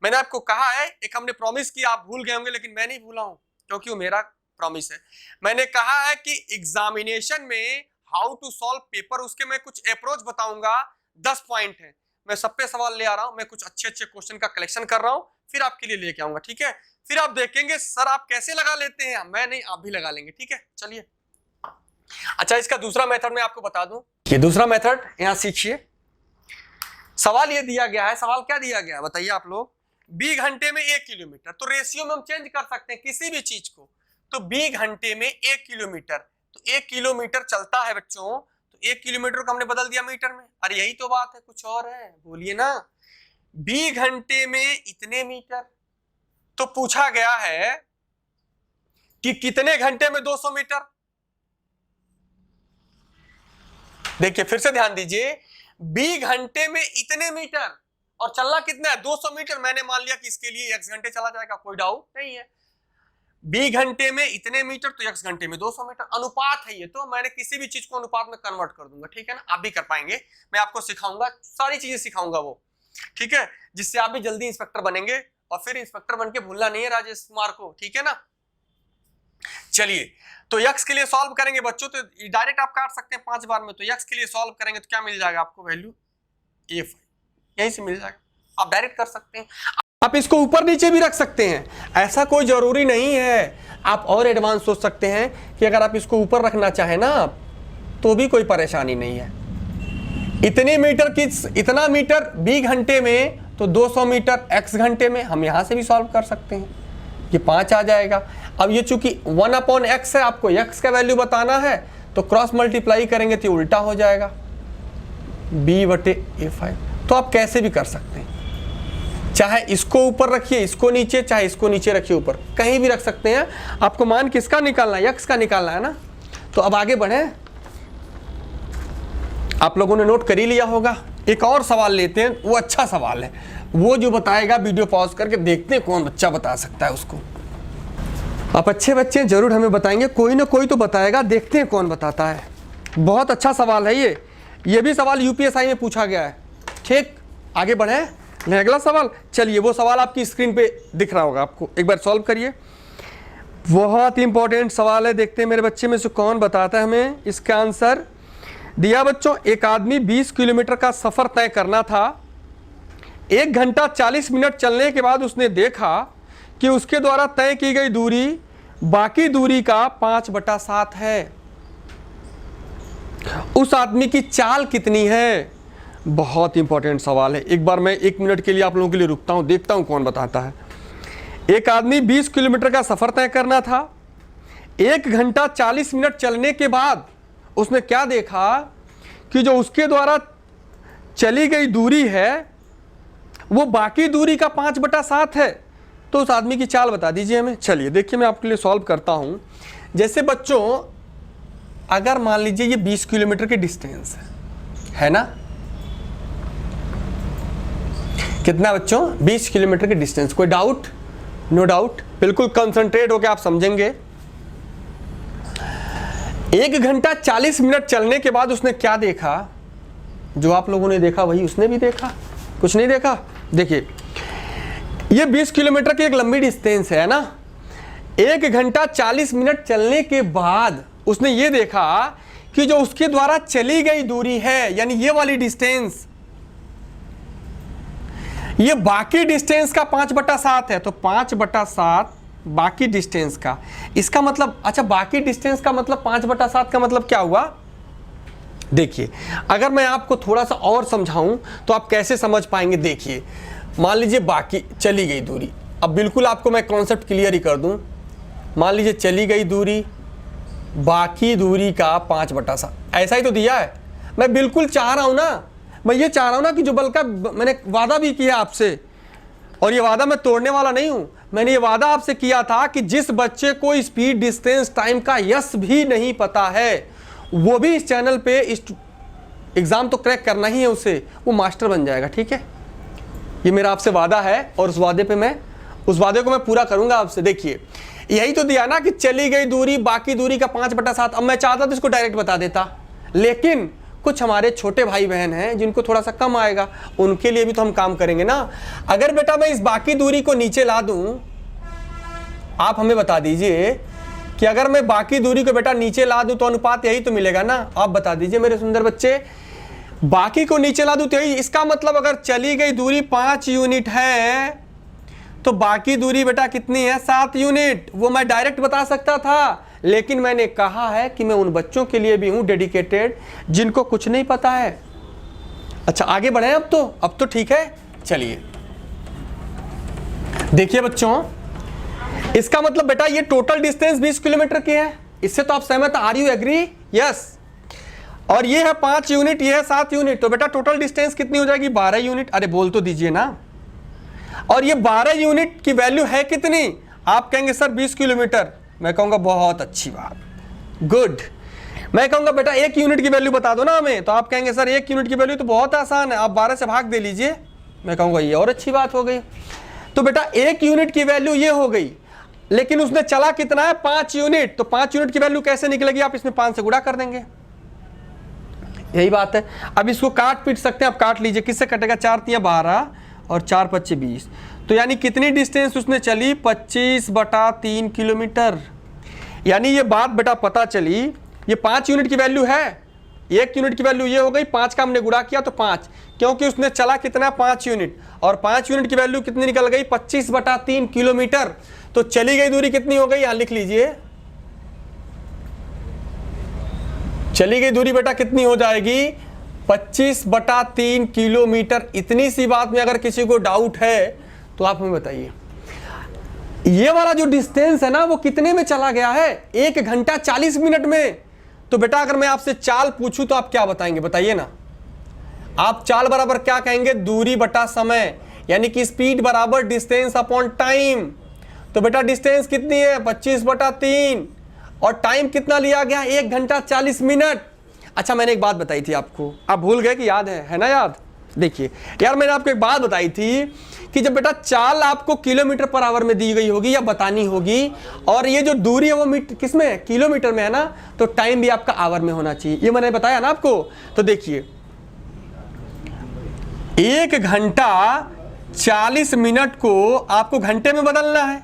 मैंने आपको कहा है, एक हमने प्रॉमिस किया, आप भूल गए होंगे, लेकिन मैं नहीं भूला हूं क्योंकि वो मेरा प्रॉमिस है। मैंने कहा है कि एग्जामिनेशन में हाउ टू सॉल्व पेपर, उसके मैं कुछ अप्रोच बताऊंगा, 10 पॉइंट है। मैं सब पे सवाल ले आ रहा हूं, मैं कुछ अच्छे अच्छे क्वेश्चन का कलेक्शन कर रहा हूं, फिर आपके लिए लेके आऊंगा, ठीक है। फिर आप देखेंगे सर आप कैसे लगा लेते हैं, मैं नहीं आप भी लगा लेंगे, ठीक है। चलिए, अच्छा इसका दूसरा मेथड मैं आपको बता दूं, ये दूसरा मेथड यहां सीखिए। सवाल ये दिया गया है, सवाल क्या दिया गया है बताइए आप लोग? 20 घंटे में 1 किलोमीटर। तो रेशियो में हम चेंज कर सकते हैं किसी भी चीज को। तो 20 घंटे में 1 किलोमीटर, तो 1 किलोमीटर चलता है बच्चों, तो 1 किलोमीटर को हमने बदल दिया मीटर में। अरे यही तो बात है, कुछ और है, बोलिए ना। 20 घंटे में इतने मीटर। तो पूछा गया है कि कितने घंटे में 200 मीटर। देखिए फिर से ध्यान दीजिए, 20 घंटे में इतने मीटर, और चलना कितना है? 200 मीटर। मैंने मान लिया कि इसके लिए x घंटे चला जाएगा, कोई डाउट नहीं है। 20 घंटे में इतने मीटर, तो x घंटे में 200 मीटर। अनुपात है ये, तो मैंने किसी भी चीज को अनुपात में कन्वर्ट कर दूंगा, ठीक है ना। आप भी कर पाएंगे, मैं आपको सिखाऊंगा, सारी चीजें सिखाऊंगा वो। ठीक है, जिससे आप भी जल्दी इंस्पेक्टर बनेंगे और फिर इंस्पेक्टर बन के भूलना नहीं है राजेश कुमार को, ठीक है ना। चलिए, तो यक्स के लिए सॉल्व करेंगे बच्चों, तो डायरेक्ट आप काट सकते हैं 5 बार में। तो यक्स के लिए सॉल्व करेंगे तो क्या मिल जाएगा आपको, वैल्यू A5 यहीं से मिल जाएगा, आप डायरेक्ट कर सकते हैं। आप इसको ऊपर नीचे भी रख सकते हैं, ऐसा कोई जरूरी नहीं है। आप और एडवांस सोच सकते हैं कि अगर आप इसको ऊपर रखना चाहें ना तो भी कोई परेशानी नहीं है। इतने मीटर की, इतना मीटर B घंटे में, तो 200 मीटर X घंटे में, हम यहां से भी सॉल्व कर सकते हैं, ये 5 आ जाएगा। अब ये चूंकि 1/x है, आपको x का वैल्यू बताना है, तो क्रॉस मल्टीप्लाई करेंगे तो उल्टा हो जाएगा B/A5। तो आप कैसे भी कर सकते हैं, चाहे इसको ऊपर रखिए, इसको नीचे, चाहे इसको नीचे रखिए ऊपर, कहीं भी रख सकते हैं। आपको मान किसका निकालना है, x का निकालना है ना। तो अब आगे बढ़े, आप लोगों ने नोट कर ही लिया होगा। एक और सवाल लेते हैं, वो अच्छा सवाल है, वो जो बताएगा वीडियो पॉज करके देखते हैं कौन बच्चा बता सकता है उसको। आप अच्छे बच्चे जरूर हमें बताएंगे, कोई ना कोई तो बताएगा, देखते हैं कौन बताता है। बहुत अच्छा सवाल है ये भी सवाल यूपीएसआई में पूछा गया है। ठीक, आगे बढ़े, अगला सवाल। चलिए, वो सवाल आपकी स्क्रीन पे दिख रहा होगा आपको, एक बार सॉल्व करिए। बहुत इंपॉर्टेंट सवाल है, देखते हैं मेरे बच्चे में से कौन बताता है हमें इसका आंसर। दिया बच्चों, एक आदमी 20 किलोमीटर का सफर तय करना था। 1 घंटा 40 मिनट चलने के बाद उसने देखा कि उसके द्वारा तय की गई दूरी बाकी दूरी का 5/7 है। उस आदमी की चाल कितनी है? बहुत इंपॉर्टेंट सवाल है। एक बार मैं 1 मिनट के लिए आप लोगों के लिए रुकता हूं, देखता हूं कौन बताता है। एक आदमी 20 किलोमीटर का सफर तय करना था। 1 घंटा 40 मिनट चलने के बाद उसने क्या देखा कि जो उसके द्वारा चली गई दूरी है वो बाकी दूरी का 5/7 है। तो उस आदमी की चाल बता दीजिए हमें। चलिए देखिए, मैं आपके लिए सॉल्व करता हूं। जैसे बच्चों, अगर मान लीजिए ये 20 किलोमीटर की डिस्टेंस है ना, कितना बच्चों, 20 किलोमीटर की डिस्टेंस। कोई डाउट? नो डाउट, बिल्कुल कंसंट्रेट होकर आप समझेंगे। 1 घंटा 40 मिनट चलने के बाद उसने क्या देखा? जो आप लोगों ने देखा वही उसने भी देखा, कुछ नहीं देखा। देखिए, ये 20 किलोमीटर की एक लंबी डिस्टेंस है ना। 1 घंटा 40 मिनट चलने के बाद उसने ये देखा कि जो उसके द्वारा चली गई दूरी है, यानी ये वाली डिस्टेंस, ये बाकी डिस्टेंस का 5/7 है। तो 5/7 बाकी डिस्टेंस का, इसका मतलब, अच्छा बाकी डिस्टेंस का मतलब 5/7 का मतलब क्या हुआ? देखिए, अगर मैं आपको थोड़ा सा और समझाऊं तो आप कैसे समझ पाएंगे। देखिए, मान लीजिए बाकी चली गई दूरी, अब बिल्कुल आपको मैं कॉन्सेप्ट क्लियर ही कर दूं। मान लीजिए चली गई दूरी बाकी दूरी का 5/7, ऐसा ही तो दिया है। मैं बिल्कुल चाह रहा हूं ना, मैं ये चाह रहा हूं ना कि जो बल का मैंने वादा भी किया आपसे, और ये वादा मैं तोड़ने वाला नहीं हूं। मैंने ये वादा आपसे किया था कि जिस बच्चे को स्पीड, डिस्टेंस, टाइम का यस भी नहीं पता है, वो भी इस चैनल पे इस एग्जाम तो क्रैक करना ही है उसे, वो मास्टर बन जाएगा। ठीक है, ये मेरा आपसे वादा है और उस वादे को मैं पूरा करूंगा आपसे। देखिए, यही तो दिया ना कि चली गई दूरी बाकी दूरी का 5/7। अब मैं चाहता तो इसको डायरेक्ट बता देता, लेकिन कुछ हमारे छोटे भाई बहन हैं जिनको थोड़ा सा कम आएगा, उनके लिए भी तो हम काम करेंगे ना। अगर बेटा मैं इस बाकी दूरी को नीचे ला दूं, आप हमें बता दीजिए कि अगर मैं बाकी दूरी को बेटा नीचे ला दूं तो अनुपात यही तो मिलेगा ना। आप बता दीजिए मेरे सुंदर बच्चे, बाकी को नीचे ला दूं तो यही, इसका मतलब अगर चली गई दूरी 5 यूनिट है तो बाकी दूरी बेटा कितनी है? 7 यूनिट। वो मैं डायरेक्ट बता सकता था, लेकिन मैंने कहा है कि मैं उन बच्चों के लिए भी हूं डेडिकेटेड जिनको कुछ नहीं पता है। अच्छा आगे बढ़े, अब तो ठीक है। चलिए देखिए बच्चों, इसका मतलब बेटा ये टोटल डिस्टेंस 20 किलोमीटर की है। इससे तो आप सहमत? Are you agree? यस। और ये है 5 यूनिट, ये है 7 यूनिट, तो बेटा टोटल डिस्टेंस कितनी हो जाएगी? 12 यूनिट। अरे बोल तो दीजिए ना। और ये 12 यूनिट की वैल्यू है कितनी? आप कहेंगे सर 20 किलोमीटर। मैं कहूंगा बहुत अच्छी बात, गुड। मैं कहूंगा बेटा 1 यूनिट की वैल्यू बता दो ना हमें, तो आप कहेंगे सर 1 यूनिट की वैल्यू तो बहुत आसान है, आप 12 से भाग दे लीजिए। मैं कहूंगा ये और अच्छी बात हो गई। तो बेटा 1 यूनिट की वैल्यू ये हो गई, लेकिन उसने चला कितना है? 5 यूनिट। तो 5 यूनिट की वैल्यू कैसे निकलेगी? आप इसमें 5 से गुणा कर देंगे। यही बात है। अब इसको काट पीट सकते हैं, आप काट लीजिए, किससे कटेगा, 4 तिया 12 और 4 पच्चे 20, तो यानी कितनी डिस्टेंस उसने चली, 25/3 किलोमीटर। यानी ये बात बेटा पता चली, ये 5 यूनिट की वैल्यू है, 1 यूनिट की वैल्यू ये हो गई, 5 का हमने गुणा किया तो 5, क्योंकि उसने चला कितना, 5 यूनिट, और 5 यूनिट की वैल्यू कितनी निकल गई, 25/3 किलोमीटर। तो चली गई दूरी कितनी हो गई, यहां लिख लीजिए, चली गई दूरी बेटा कितनी हो जाएगी, 25/3 किलोमीटर। इतनी सी बात में अगर किसी को डाउट है तो आप हमें बताइए, ये वाला जो डिस्टेंस है ना वो कितने में चला गया है, 1 घंटा 40 मिनट में। तो बेटा अगर मैं आपसे चाल पूछूं तो आप क्या बताएंगे, बताइए ना। आप चाल बराबर क्या कहेंगे, दूरी बटा समय, यानी कि स्पीड बराबर डिस्टेंस अपॉन टाइम। तो बेटा डिस्टेंस कितनी है, 25/3, और टाइम कितना लिया गया, 1 घंटा 40 मिनट। अच्छा मैंने एक बात बताई थी आपको, आप भूल गए कि याद है ना याद। देखिए यार, मैंने आपको एक बात बताई थी कि जब बेटा चाल आपको किलोमीटर पर आवर में दी गई होगी या बतानी होगी, और ये जो दूरी है वो किसमें है, किलोमीटर में है ना, तो टाइम भी आपका आवर में होना चाहिए, ये मैंने बताया ना आपको। तो देखिए 1 घंटा 40 मिनट को आपको घंटे में बदलना है,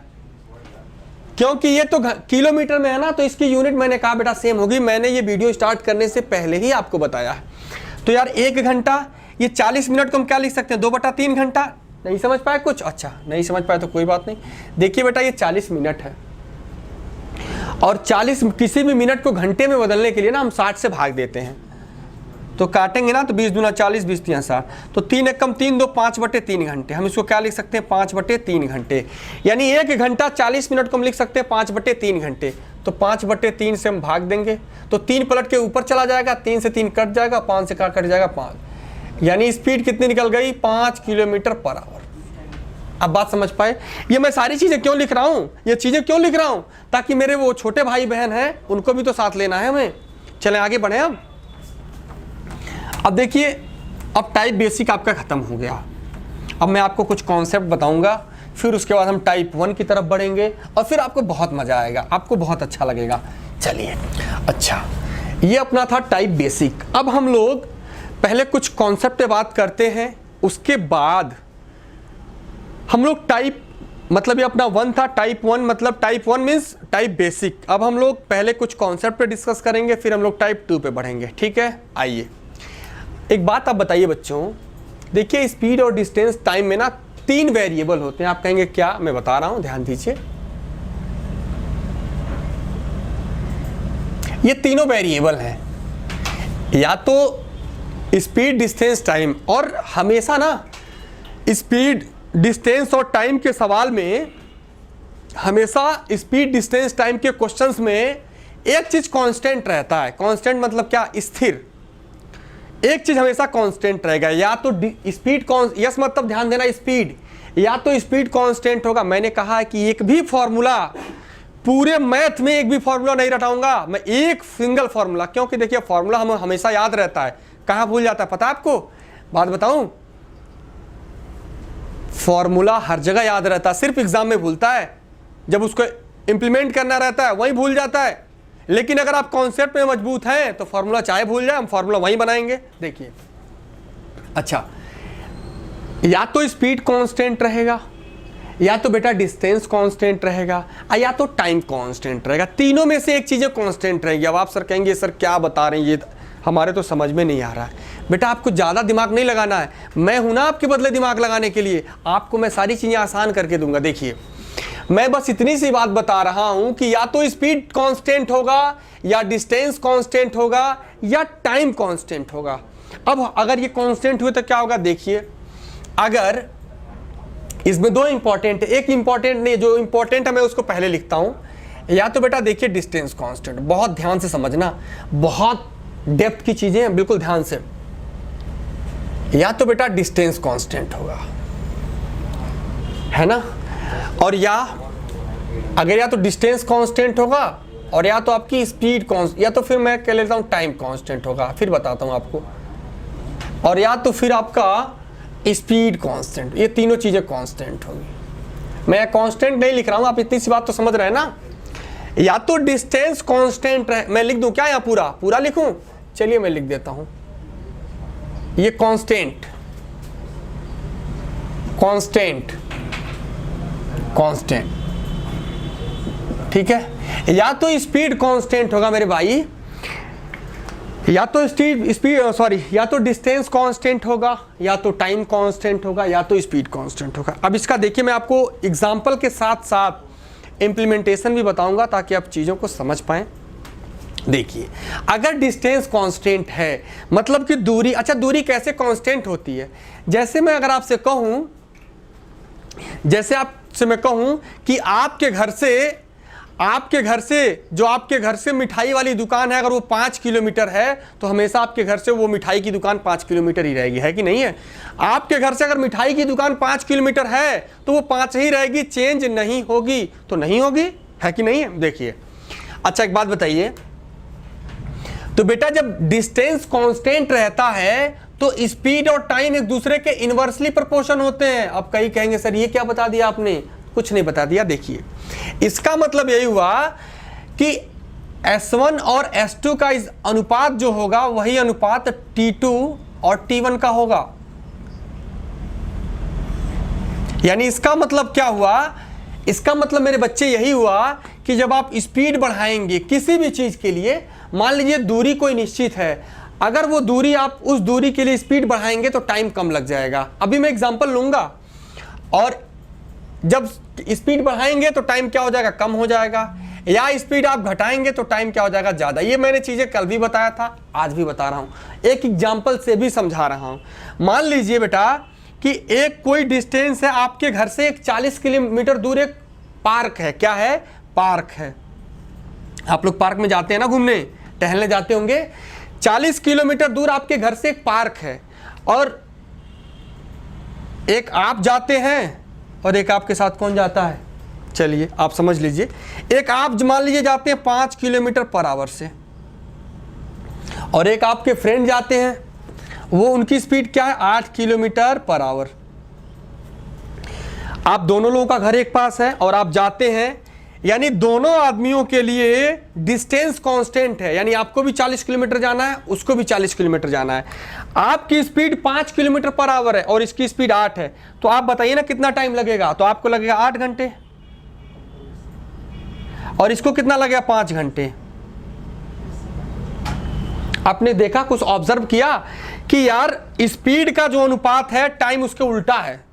क्योंकि ये तो किलोमीटर में है ना, तो इसकी यूनिट मैंने कहा बेटा सेम होगी, मैंने ये वीडियो स्टार्ट करने से पहले ही आपको बताया है। तो यार 1 घंटा, ये 40 मिनट को हम क्या लिख सकते हैं, 2/3 घंटा। नहीं समझ पाए कुछ, अच्छा नहीं समझ पाए तो कोई बात नहीं। देखिए बेटा ये 40 मिनट है, और 40 किसी भी मिनट को घंटे में बदलने के लिए ना हम 60 से भाग देते हैं, तो काटेंगे ना तो 20 दूना 40, 20 तिया 60, तो 3 एकम 3, 2 5/3 घंटे। हम इसको क्या लिख सकते हैं, 5/3 घंटे। यानी 1 घंटा 40 मिनट को हम लिख सकते हैं 5/3 घंटे। तो 5/3 से हम भाग देंगे तो 3 पलट के ऊपर चला जाएगा, 3 से 3 कट जाएगा, 5 से कट जाएगा 5, यानी स्पीड कितनी निकल गई, 5 किलोमीटर पर आवर। अब बात समझ पाए। ये मैं सारी चीजें क्यों लिख रहा हूं, ये चीजें क्यों लिख रहा हूं, ताकि मेरे वो छोटे भाई बहन हैं उनको भी तो साथ लेना है हमें। चलें आगे बढ़े। अब देखिए, अब टाइप बेसिक आपका खत्म हो गया। अब मैं आपको कुछ कॉन्सेप्ट बताऊंगा, फिर उसके बाद हम टाइप 1 की तरफ बढ़ेंगे, और फिर आपको बहुत मजा आएगा, आपको बहुत अच्छा लगेगा। चलिए, अच्छा ये अपना था टाइप बेसिक। अब हम लोग पहले कुछ कॉन्सेप्ट पे बात करते हैं, उसके बाद हम लोग टाइप, मतलब ये अपना 1 था, टाइप 1 मतलब टाइप 1 मीन्स टाइप बेसिक। अब हम लोग पहले कुछ कॉन्सेप्ट पे डिस्कस करेंगे, फिर हम लोग टाइप 2 पे बढ़ेंगे, ठीक है। आइए एक बात आप बताइए बच्चों, देखिए स्पीड और डिस्टेंस टाइम में ना 3 वेरिएबल होते हैं। आप कहेंगे क्या, मैं बता रहा हूं, ध्यान दीजिए। ये तीनों वेरिएबल हैं, या तो स्पीड डिस्टेंस टाइम, और हमेशा ना स्पीड डिस्टेंस और टाइम के सवाल में, हमेशा स्पीड डिस्टेंस टाइम के क्वेश्चंस में एक चीज कांस्टेंट रहता है। कांस्टेंट मतलब क्या, स्थिर। एक चीज हमेशा कांस्टेंट रहेगा, या तो स्पीड यस मतलब ध्यान देना, स्पीड या तो स्पीड कांस्टेंट होगा। मैंने कहा है कि एक भी फॉर्मूला, पूरे मैथ में एक भी फॉर्मूला नहीं रटाऊंगा मैं, एक सिंगल फॉर्मूला, क्योंकि देखिए फॉर्मूला हमें हमेशा याद रहता है, कहां भूल जाता है पता है आपको, बात बताऊं, फॉर्मूला हर जगह याद रहता है, सिर्फ एग्जाम में भूलता है, जब उसको इंप्लीमेंट करना रहता है वहीं भूल जाता है। लेकिन अगर आप कॉन्सेप्ट में मजबूत हैं तो फॉर्मूला चाहे भूल जाए, हम फॉर्मूला वहीं बनाएंगे। देखिए अच्छा, या तो स्पीड कांस्टेंट रहेगा, या तो बेटा डिस्टेंस कांस्टेंट रहेगा, या तो टाइम कांस्टेंट रहेगा। तीनों में से एक चीजें कांस्टेंट रहेगी। अब आप सर कहेंगे सर क्या बता रहे हैं, ये हमारे तो समझ में नहीं आ रहा है। बेटा आपको ज़्यादा दिमाग नहीं लगाना है, मैं हूं ना आपके बदले दिमाग लगाने के लिए, आपको मैं सारी चीज़ें आसान करके दूंगा। देखिए मैं बस इतनी सी बात बता रहा हूं कि या तो स्पीड कांस्टेंट होगा, या डिस्टेंस कांस्टेंट होगा, या टाइम कांस्टेंट होगा। अब अगर ये कांस्टेंट हुए तो क्या होगा, देखिए अगर इसमें 2 इंपॉर्टेंट है, एक इंपॉर्टेंट नहीं, जो इंपॉर्टेंट है मैं उसको पहले लिखता हूं। या तो बेटा देखिए डिस्टेंस कांस्टेंट, बहुत ध्यान से समझना, बहुत डेप्थ की चीजें हैं, बिल्कुल ध्यान से। या तो बेटा डिस्टेंस कांस्टेंट होगा, है ना, और या अगर या तो डिस्टेंस कांस्टेंट होगा, और या तो आपकी स्पीड कांस्टेंट, या तो फिर मैं कह लेता हूं टाइम कांस्टेंट होगा, फिर बताता हूं आपको, और या तो फिर आपका स्पीड कांस्टेंट। ये तीनों चीजें कांस्टेंट होगी। मैं कांस्टेंट नहीं लिख रहा हूं, आप इतनी सी बात तो समझ रहे हैं ना। या तो डिस्टेंस कांस्टेंट रहे, मैं लिख दूं क्या, यहाँ पूरा लिखूं, चलिए मैं लिख देता हूं, ये कांस्टेंट कांस्टेंट कांस्टेंट, ठीक है। या तो स्पीड कांस्टेंट होगा मेरे भाई, या तो या तो डिस्टेंस कांस्टेंट होगा, या तो टाइम कांस्टेंट होगा, या तो स्पीड कांस्टेंट होगा। अब इसका देखिए मैं आपको एग्जांपल के साथ साथ इम्प्लीमेंटेशन भी बताऊंगा ताकि आप चीज़ों को समझ पाएं। देखिए, अगर डिस्टेंस कांस्टेंट है मतलब कि दूरी, अच्छा दूरी कैसे कांस्टेंट होती है? जैसे मैं अगर आपसे कहूं, मैं कहूं कि आपके घर से जो आपके घर से मिठाई वाली दुकान है, अगर वो 5 किलोमीटर है तो हमेशा आपके घर से वो मिठाई की दुकान 5 किलोमीटर ही रहेगी, है कि नहीं है? आपके घर से अगर मिठाई की दुकान 5 किलोमीटर है तो वो 5 ही रहेगी, चेंज नहीं होगी, तो नहीं होगी, है कि नहीं है? देखिए, अच्छा एक बात बताइए, तो बेटा जब डिस्टेंस कांस्टेंट रहता है तो स्पीड और टाइम एक दूसरे के इनवर्सली प्रोपोर्शन होते हैं। अब कई कहेंगे सर ये क्या बता दिया आपने? कुछ नहीं बता दिया। देखिए, इसका मतलब यही हुआ कि S1 और S2 का इस अनुपात जो होगा वही अनुपात T2 और T1 का होगा। यानी इसका मतलब क्या हुआ? इसका मतलब मेरे बच्चे यही हुआ कि जब आप स्पीड बढ़ाएंगे किसी भी चीज के लिए, मान लीजिए दूरी कोई निश्चित है, अगर वो दूरी आप उस दूरी के लिए स्पीड बढ़ाएंगे तो टाइम कम लग जाएगा। अभी मैं एग्जांपल लूंगा, और जब स्पीड बढ़ाएंगे तो टाइम क्या हो जाएगा? कम हो जाएगा, या स्पीड आप घटाएंगे तो टाइम क्या हो जाएगा? ज़्यादा। ये मैंने चीज़ें कल भी बताया था, आज भी बता रहा हूँ, एक एग्जाम्पल से भी समझा रहा हूँ। मान लीजिए बेटा कि एक कोई डिस्टेंस है, आपके घर से एक 40 किलोमीटर दूर एक पार्क है। क्या है? पार्क है। आप लोग पार्क में जाते हैं ना घूमने, टहलने जाते होंगे। 40 किलोमीटर दूर आपके घर से एक पार्क है, और एक आप जाते हैं और एक आपके साथ कौन जाता है? चलिए आप समझ लीजिए, एक आप मान लीजिए जाते हैं 5 किलोमीटर पर आवर से, और एक आपके फ्रेंड जाते हैं, वो उनकी स्पीड क्या है? 8 किलोमीटर पर आवर। आप दोनों लोगों का घर एक पास है और आप जाते हैं, यानी दोनों आदमियों के लिए डिस्टेंस कांस्टेंट है, यानी आपको भी 40 किलोमीटर जाना है, उसको भी 40 किलोमीटर जाना है। आपकी स्पीड 5 किलोमीटर पर आवर है और इसकी स्पीड 8 है, तो आप बताइए ना कितना टाइम लगेगा? तो आपको लगेगा 8 घंटे, और इसको कितना लगेगा? 5 घंटे। आपने देखा, कुछ ऑब्जर्व किया कि यार स्पीड का जो अनुपात है टाइम उसके उल्टा है।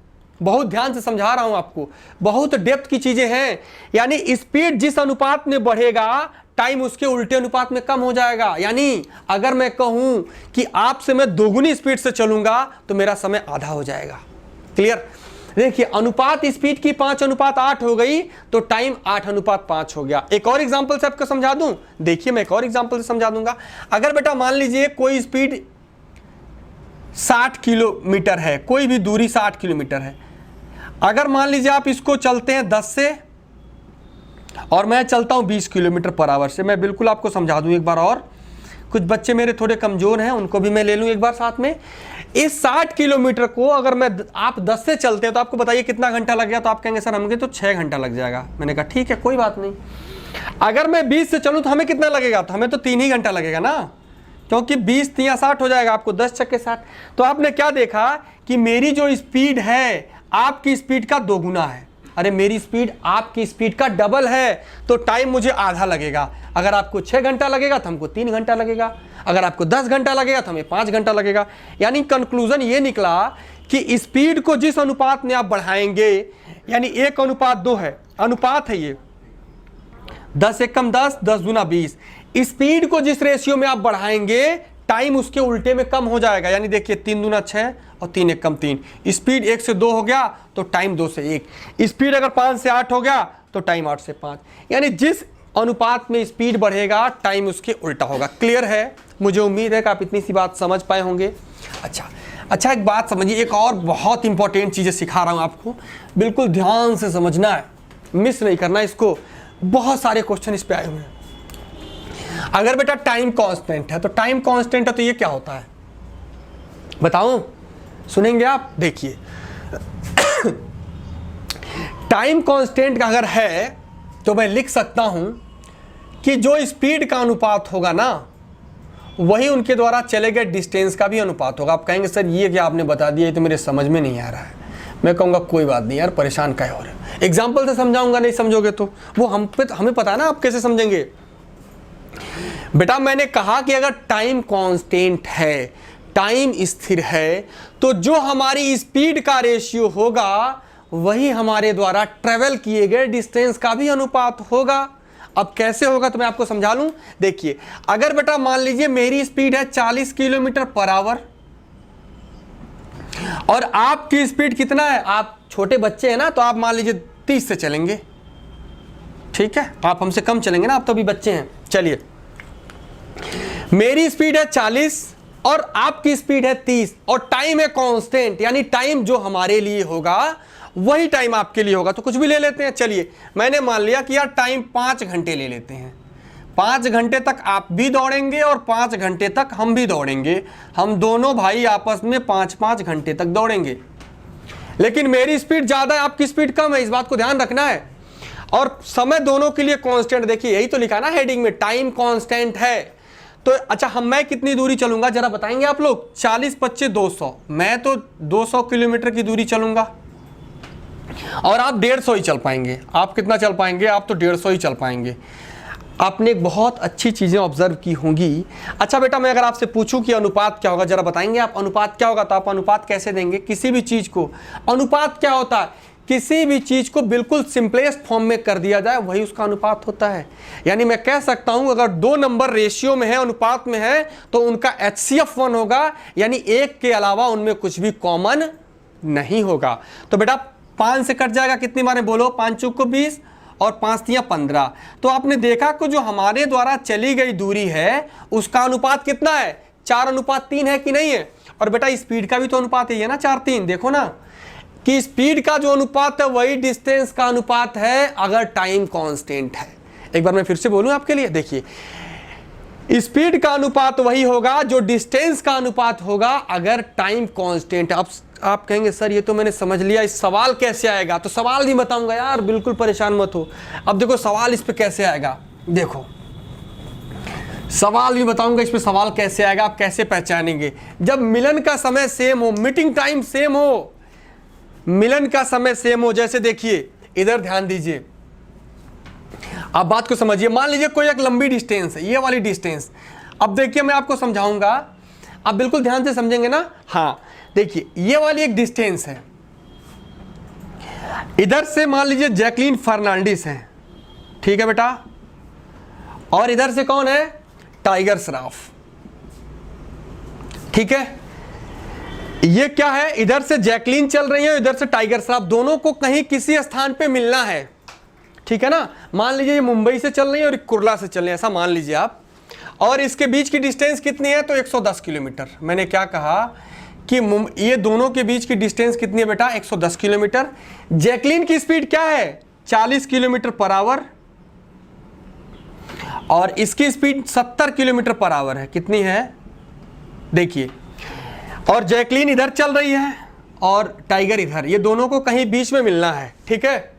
बहुत ध्यान से समझा रहा हूं आपको, बहुत डेप्थ की चीजें हैं। यानी स्पीड जिस अनुपात में बढ़ेगा टाइम उसके उल्टे अनुपात में कम हो जाएगा। यानी अगर मैं कहूं कि आपसे मैं दोगुनी स्पीड से चलूंगा तो मेरा समय आधा हो जाएगा। क्लियर? देखिए, अनुपात स्पीड की 5:8 हो गई तो टाइम 8:5 हो गया। एक और एग्जांपल से आपको समझा दूं। देखिए, मैं एक और एग्जांपल से समझा दूंगा। अगर बेटा मान लीजिए कोई स्पीड 60 किलोमीटर है, कोई भी दूरी 60 किलोमीटर है, अगर मान लीजिए आप इसको चलते हैं 10 से और मैं चलता हूं 20 किलोमीटर पर आवर से, मैं बिल्कुल आपको समझा दूं एक बार, और कुछ बच्चे मेरे थोड़े कमजोर हैं उनको भी मैं ले लूं एक बार साथ में। इस 60 किलोमीटर को अगर आप 10 से चलते हैं तो आपको बताइए कितना घंटा लग गया? तो आप कहेंगे सर हमें तो 6 घंटा लग जाएगा। मैंने कहा ठीक है, कोई बात नहीं। अगर मैं 20 से चलूँ तो हमें कितना लगेगा? तो हमें तो 3 ही घंटा लगेगा ना, क्योंकि 20 3 60 हो जाएगा, आपको 10 छक्के 60। तो आपने क्या देखा कि मेरी जो स्पीड है आपकी स्पीड का 2 गुना है। अरे मेरी स्पीड आपकी स्पीड का डबल है, तो टाइम मुझे आधा लगेगा। अगर आपको 6 घंटा लगेगा तो हमको 3 घंटा लगेगा, अगर आपको 10 घंटा लगेगा तो हमें 5 घंटा लगेगा। यानी कंक्लूजन ये निकला कि स्पीड को जिस अनुपात में आप बढ़ाएंगे, यानी 1:2 है, अनुपात है ये, 10 एकम 10, 10 दूना 20। स्पीड को जिस रेशियो में आप बढ़ाएंगे टाइम उसके उल्टे में कम हो जाएगा। यानी देखिए 3 दूना 6 और 3 एकम 3। स्पीड 1 से 2 हो गया तो टाइम 2 से 1। स्पीड अगर 5 से 8 हो गया तो टाइम 8 से 5। यानी जिस अनुपात में स्पीड बढ़ेगा टाइम उसके उल्टा होगा। क्लियर है? मुझे उम्मीद है कि आप इतनी सी बात समझ पाए होंगे। अच्छा एक बात समझिए, एक और बहुत इंपॉर्टेंट चीज़ें सिखा रहा हूँ आपको, बिल्कुल ध्यान से समझना है, मिस नहीं करना इसको। बहुत सारे क्वेश्चन इस पे आए हुए हैं। अगर बेटा टाइम कांस्टेंट है, तो टाइम कांस्टेंट है तो ये क्या होता है बताऊं? सुनेंगे आप? देखिए टाइम कांस्टेंट का अगर है तो मैं लिख सकता हूं कि जो स्पीड का अनुपात होगा ना वही उनके द्वारा चले गए डिस्टेंस का भी अनुपात होगा। आप कहेंगे सर ये क्या आपने बता दिया, ये तो मेरे समझ में नहीं आ रहा है। मैं कहूँगा कोई बात नहीं यार, परेशान काहे हो रहे हो, एग्जाम्पल से समझाऊंगा, नहीं समझोगे तो वो हमें पता है ना आप कैसे समझेंगे। बेटा मैंने कहा कि अगर टाइम कांस्टेंट है, टाइम स्थिर है, तो जो हमारी स्पीड का रेशियो होगा वही हमारे द्वारा ट्रेवल किए गए डिस्टेंस का भी अनुपात होगा। अब कैसे होगा तो मैं आपको समझा लूं। देखिए अगर बेटा मान लीजिए मेरी स्पीड है 40 किलोमीटर पर आवर और आपकी स्पीड कितना है, आप छोटे बच्चे हैं ना, तो आप मान लीजिए 30 से चलेंगे, ठीक है, आप हमसे कम चलेंगे ना, आप तो अभी बच्चे हैं। चलिए मेरी स्पीड है 40 और आपकी स्पीड है 30 और टाइम है कांस्टेंट, यानी टाइम जो हमारे लिए होगा वही टाइम आपके लिए होगा, तो कुछ भी ले लेते हैं। चलिए मैंने मान लिया कि यार टाइम 5 घंटे ले लेते हैं, 5 घंटे तक आप भी दौड़ेंगे और 5 घंटे तक हम भी दौड़ेंगे, हम दोनों भाई आपस में 5-5 घंटे तक दौड़ेंगे। लेकिन मेरी स्पीड ज्यादा है, आपकी स्पीड कम है, इस बात को ध्यान रखना है। और समय दोनों के लिए कांस्टेंट, देखिए यही तो लिखा ना हेडिंग में, टाइम कांस्टेंट है। तो अच्छा मैं कितनी दूरी चलूंगा जरा बताएंगे आप लोग। 40 25 200, मैं तो 200 किलोमीटर की दूरी चलूंगा और आप 150 ही चल पाएंगे। आप कितना चल पाएंगे, आप तो 150 ही चल पाएंगे। आपने एक बहुत अच्छी चीजें ऑब्जर्व की होंगी। अच्छा बेटा मैं अगर आपसे पूछूं कि अनुपात क्या होगा, जरा बताएंगे आप अनुपात क्या होगा, तो आप अनुपात कैसे देंगे किसी भी चीज को। अनुपात क्या होता है, किसी भी चीज को बिल्कुल सिंपलेस्ट फॉर्म में कर दिया जाए वही उसका अनुपात होता है। यानी मैं कह सकता हूं अगर 2 नंबर रेशियो में है, अनुपात में है, तो उनका HCF 1 होगा, यानी 1 के अलावा उनमें कुछ भी कॉमन नहीं होगा। तो बेटा 5 से कट जाएगा, कितनी बार बोलो, 5 चौक को 20 और 5 तियां 15। तो आपने देखा कि जो हमारे द्वारा चली गई दूरी है उसका अनुपात कितना है, 4:3 है कि नहीं है। और बेटा स्पीड का भी तो अनुपात है ना, 4:3। देखो ना कि स्पीड का जो अनुपात है वही डिस्टेंस का अनुपात है अगर टाइम कांस्टेंट है। एक बार मैं फिर से बोलूं आपके लिए, देखिए स्पीड का अनुपात वही होगा जो डिस्टेंस का अनुपात होगा अगर टाइम कांस्टेंट है। अब आप कहेंगे सर ये तो मैंने समझ लिया, इस सवाल कैसे आएगा, तो सवाल नहीं बताऊंगा यार, बिल्कुल परेशान मत हो। अब देखो सवाल इस पे कैसे आएगा, देखो सवाल भी बताऊंगा इस पे सवाल कैसे आएगा, आप कैसे पहचानेंगे। जब मिलन का समय सेम हो, मीटिंग टाइम सेम हो, मिलन का समय सेम हो। जैसे देखिए इधर ध्यान दीजिए, आप बात को समझिए। मान लीजिए कोई एक लंबी डिस्टेंस है, ये वाली डिस्टेंस। अब देखिए मैं आपको समझाऊंगा, आप बिल्कुल ध्यान से समझेंगे ना। हाँ देखिए ये वाली एक डिस्टेंस है, इधर से मान लीजिए जैकलीन फर्नांडिस है, ठीक है बेटा, और इधर से कौन है, टाइगर श्रॉफ, ठीक है। ये क्या है, इधर से जैकलीन चल रही है, इधर से टाइगर श्रॉफ, दोनों को कहीं किसी स्थान पे मिलना है, ठीक है ना। मान लीजिए ये मुंबई से चल रही है और कुर्ला से चल रही है, ऐसा मान लीजिए आप, और इसके बीच की डिस्टेंस कितनी है, तो 110 किलोमीटर। मैंने क्या कहा कि ये दोनों के बीच की डिस्टेंस कितनी है बेटा, 110 किलोमीटर। जैकलीन की स्पीड क्या है, 40 किलोमीटर पर आवर, और इसकी स्पीड 70 किलोमीटर पर आवर है। कितनी है देखिए, और जैकलीन इधर चल रही है और टाइगर इधर, ये दोनों को कहीं बीच में मिलना है, ठीक है।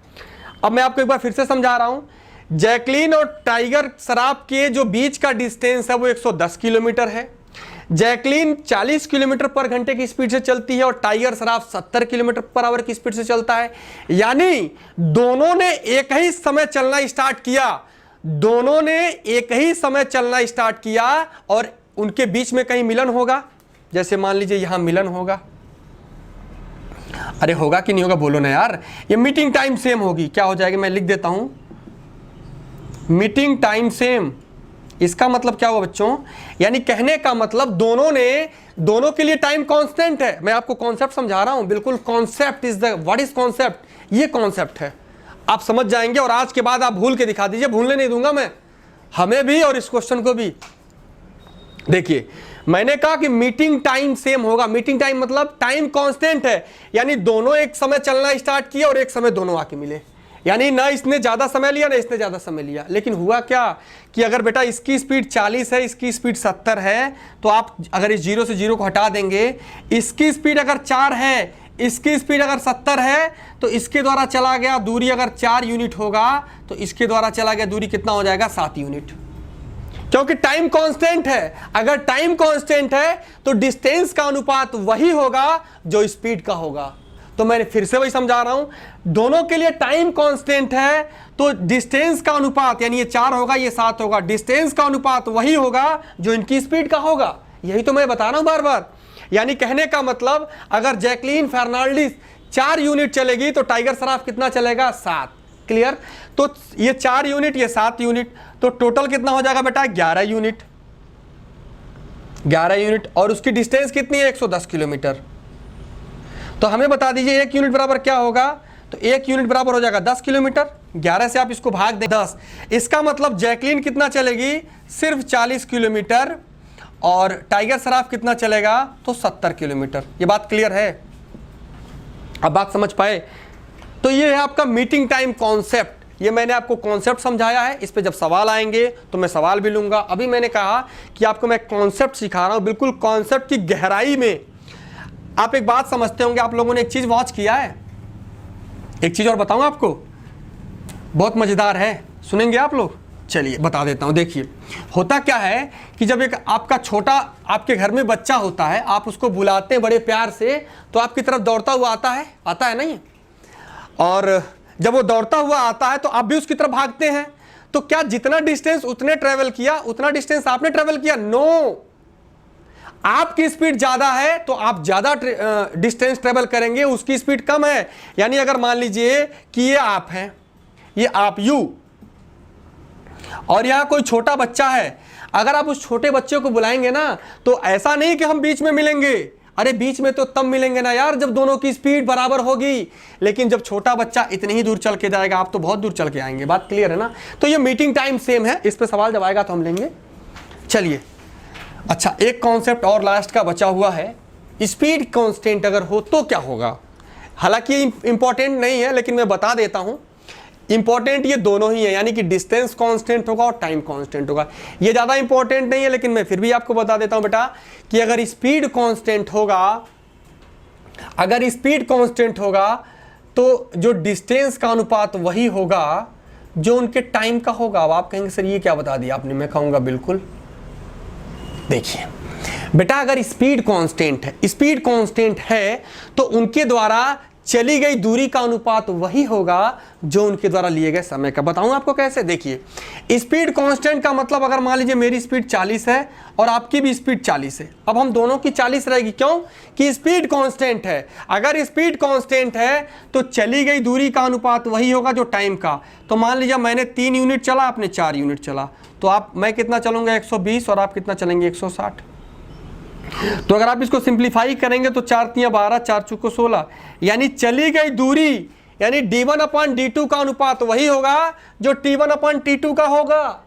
अब मैं आपको एक बार फिर से समझा रहा हूं, जैकलीन और टाइगर श्रॉफ के जो बीच का डिस्टेंस है वो 110 किलोमीटर है। जैकलीन 40 किलोमीटर पर घंटे की स्पीड से चलती है और tiger Shroff 70 kilometre per hour की स्पीड से चलता है। यानी दोनों ने एक ही समय चलना स्टार्ट किया, दोनों ने एक ही समय चलना स्टार्ट किया और उनके बीच में कहीं मिलन होगा। जैसे मान लीजिए यहां मिलन होगा, अरे होगा कि नहीं होगा बोलो ना यार। ये मीटिंग टाइम सेम होगी, क्या हो जाएगा, मैं लिख देता हूं मीटिंग टाइम सेम। इसका मतलब क्या हुआ बच्चों, यानी कहने का मतलब दोनों के लिए टाइम कांस्टेंट है। मैं आपको कॉन्सेप्ट समझा रहा हूं, बिल्कुल concept is the what is concept, ये कॉन्सेप्ट है, आप समझ जाएंगे। और आज के बाद आप भूल के दिखा दीजिए, भूलने नहीं दूंगा मैं, हमें भी और इस क्वेश्चन को भी। देखिए मैंने कहा कि मीटिंग टाइम सेम होगा, मीटिंग टाइम मतलब टाइम कांस्टेंट है, यानी दोनों एक समय चलना स्टार्ट किया और एक समय दोनों आके मिले, यानी ना इसने ज्यादा समय लिया ना इसने ज्यादा समय लिया। लेकिन हुआ क्या कि अगर बेटा इसकी स्पीड 40 है, इसकी स्पीड 70 है, तो आप अगर इस 0 से 0 को हटा देंगे, इसकी स्पीड अगर 4 है, इसकी स्पीड अगर 70 है, तो इसके द्वारा चला गया दूरी अगर 4 यूनिट होगा तो इसके द्वारा चला गया दूरी कितना हो जाएगा, 7 यूनिट। क्योंकि टाइम कांस्टेंट है। अगर टाइम कांस्टेंट है तो डिस्टेंस का अनुपात वही होगा जो स्पीड का होगा। तो मैं फिर से वही समझा रहा हूं, दोनों के लिए टाइम कांस्टेंट है तो डिस्टेंस का अनुपात, यानी ये 4 होगा ये 7 होगा, डिस्टेंस का अनुपात वही होगा जो इनकी स्पीड का होगा। यही तो मैं बता रहा हूं बार बार। यानी कहने का मतलब अगर जैकलीन फर्नांडिस 4 यूनिट चलेगी तो टाइगर श्रॉफ कितना चलेगा? 7। क्लियर? तो ये 4 यूनिट ये 7 यूनिट, तो टोटल कितना हो जाएगा बेटा? 11 यूनिट। 11 यूनिट और उसकी डिस्टेंस कितनी है? 110 किलोमीटर। तो हमें बता दीजिए 1 यूनिट बराबर क्या होगा? तो 1 यूनिट बराबर हो जाएगा 10 किलोमीटर। 11 से आप इसको भाग दें 10, इसका मतलब जैकलीन कितना चलेगी? सिर्फ 40 किलोमीटर और टाइगर श्रॉफ कितना चलेगा? तो 70 किलोमीटर। ये बात क्लियर है? अब बात समझ पाए? तो ये है आपका मीटिंग टाइम कॉन्सेप्ट। ये मैंने आपको कॉन्सेप्ट समझाया है। इस पे जब सवाल आएंगे तो मैं सवाल भी लूंगा। अभी मैंने कहा कि आपको मैं कॉन्सेप्ट सिखा रहा हूं, बिल्कुल कॉन्सेप्ट की गहराई में। आप एक बात समझते होंगे, आप लोगों ने एक चीज वॉच किया है, एक चीज और बताऊं आपको, बहुत मजेदार है, सुनेंगे आप लोग? चलिए बता देता हूं। देखिए होता क्या है कि जब एक आपका छोटा आपके घर में बच्चा होता है, आप उसको बुलाते हैं बड़े प्यार से, तो आपकी तरफ दौड़ता हुआ आता है नहीं? और जब वो दौड़ता हुआ आता है तो आप भी उसकी तरफ भागते हैं। तो क्या जितना डिस्टेंस उतने ट्रेवल किया उतना डिस्टेंस आपने ट्रेवल किया? नो। आपकी स्पीड ज्यादा है तो आप ज्यादा डिस्टेंस ट्रेवल करेंगे, उसकी स्पीड कम है। यानी अगर मान लीजिए कि ये आप हैं, ये आप यू, और यहां कोई छोटा बच्चा है, अगर आप उस छोटे बच्चे को बुलाएंगे ना तो ऐसा नहीं कि हम बीच में मिलेंगे। अरे बीच में तो तब मिलेंगे ना यार जब दोनों की स्पीड बराबर होगी। लेकिन जब छोटा बच्चा इतनी ही दूर चल के जाएगा, आप तो बहुत दूर चल के आएंगे। बात क्लियर है ना? तो ये मीटिंग टाइम सेम है। इस पे सवाल जब आएगा तो हम लेंगे। चलिए अच्छा, एक कॉन्सेप्ट और लास्ट का बचा हुआ है। स्पीड कांस्टेंट अगर हो तो क्या होगा? हालांकि इंपॉर्टेंट नहीं है लेकिन मैं बता देता हूं, इंपॉर्टेंट ये दोनों ही है। यानी कि डिस्टेंस कांस्टेंट होगा और टाइम कांस्टेंट होगा। ये ज़्यादा इंपॉर्टेंट नहीं है लेकिन मैं फिर भी आपको बता देता हूं बेटा कि अगर स्पीड कांस्टेंट होगा, अगर स्पीड कांस्टेंट होगा तो जो डिस्टेंस का अनुपात वही होगा जो उनके टाइम का होगा। अब आप कहेंगे सर ये क्या बता दिया आपने? मैं कहूँगा बिल्कुल। देखिए बेटा, अगर स्पीड कांस्टेंट है, स्पीड कांस्टेंट है तो उनके द्वारा चली गई दूरी का अनुपात वही होगा जो उनके द्वारा लिए गए समय का। बताऊं आपको कैसे? देखिए स्पीड कांस्टेंट का मतलब अगर मान लीजिए मेरी स्पीड 40 है और आपकी भी स्पीड 40 है, अब हम दोनों की 40 रहेगी। क्यों? कि स्पीड कांस्टेंट है। अगर स्पीड कांस्टेंट है तो चली गई दूरी का अनुपात वही होगा जो टाइम का। तो मान लीजिए मैंने 3 यूनिट चला, आपने 4 यूनिट चला, तो मैं कितना चलूंगा? 120 और आप कितना चलेंगे? 160। तो अगर आप इसको सिंप्लीफाई करेंगे तो 4 तिया 12, 4 चौको 16, यानी चली गई दूरी, यानी d1/d2 का अनुपात वही होगा जो t1/t2 का होगा।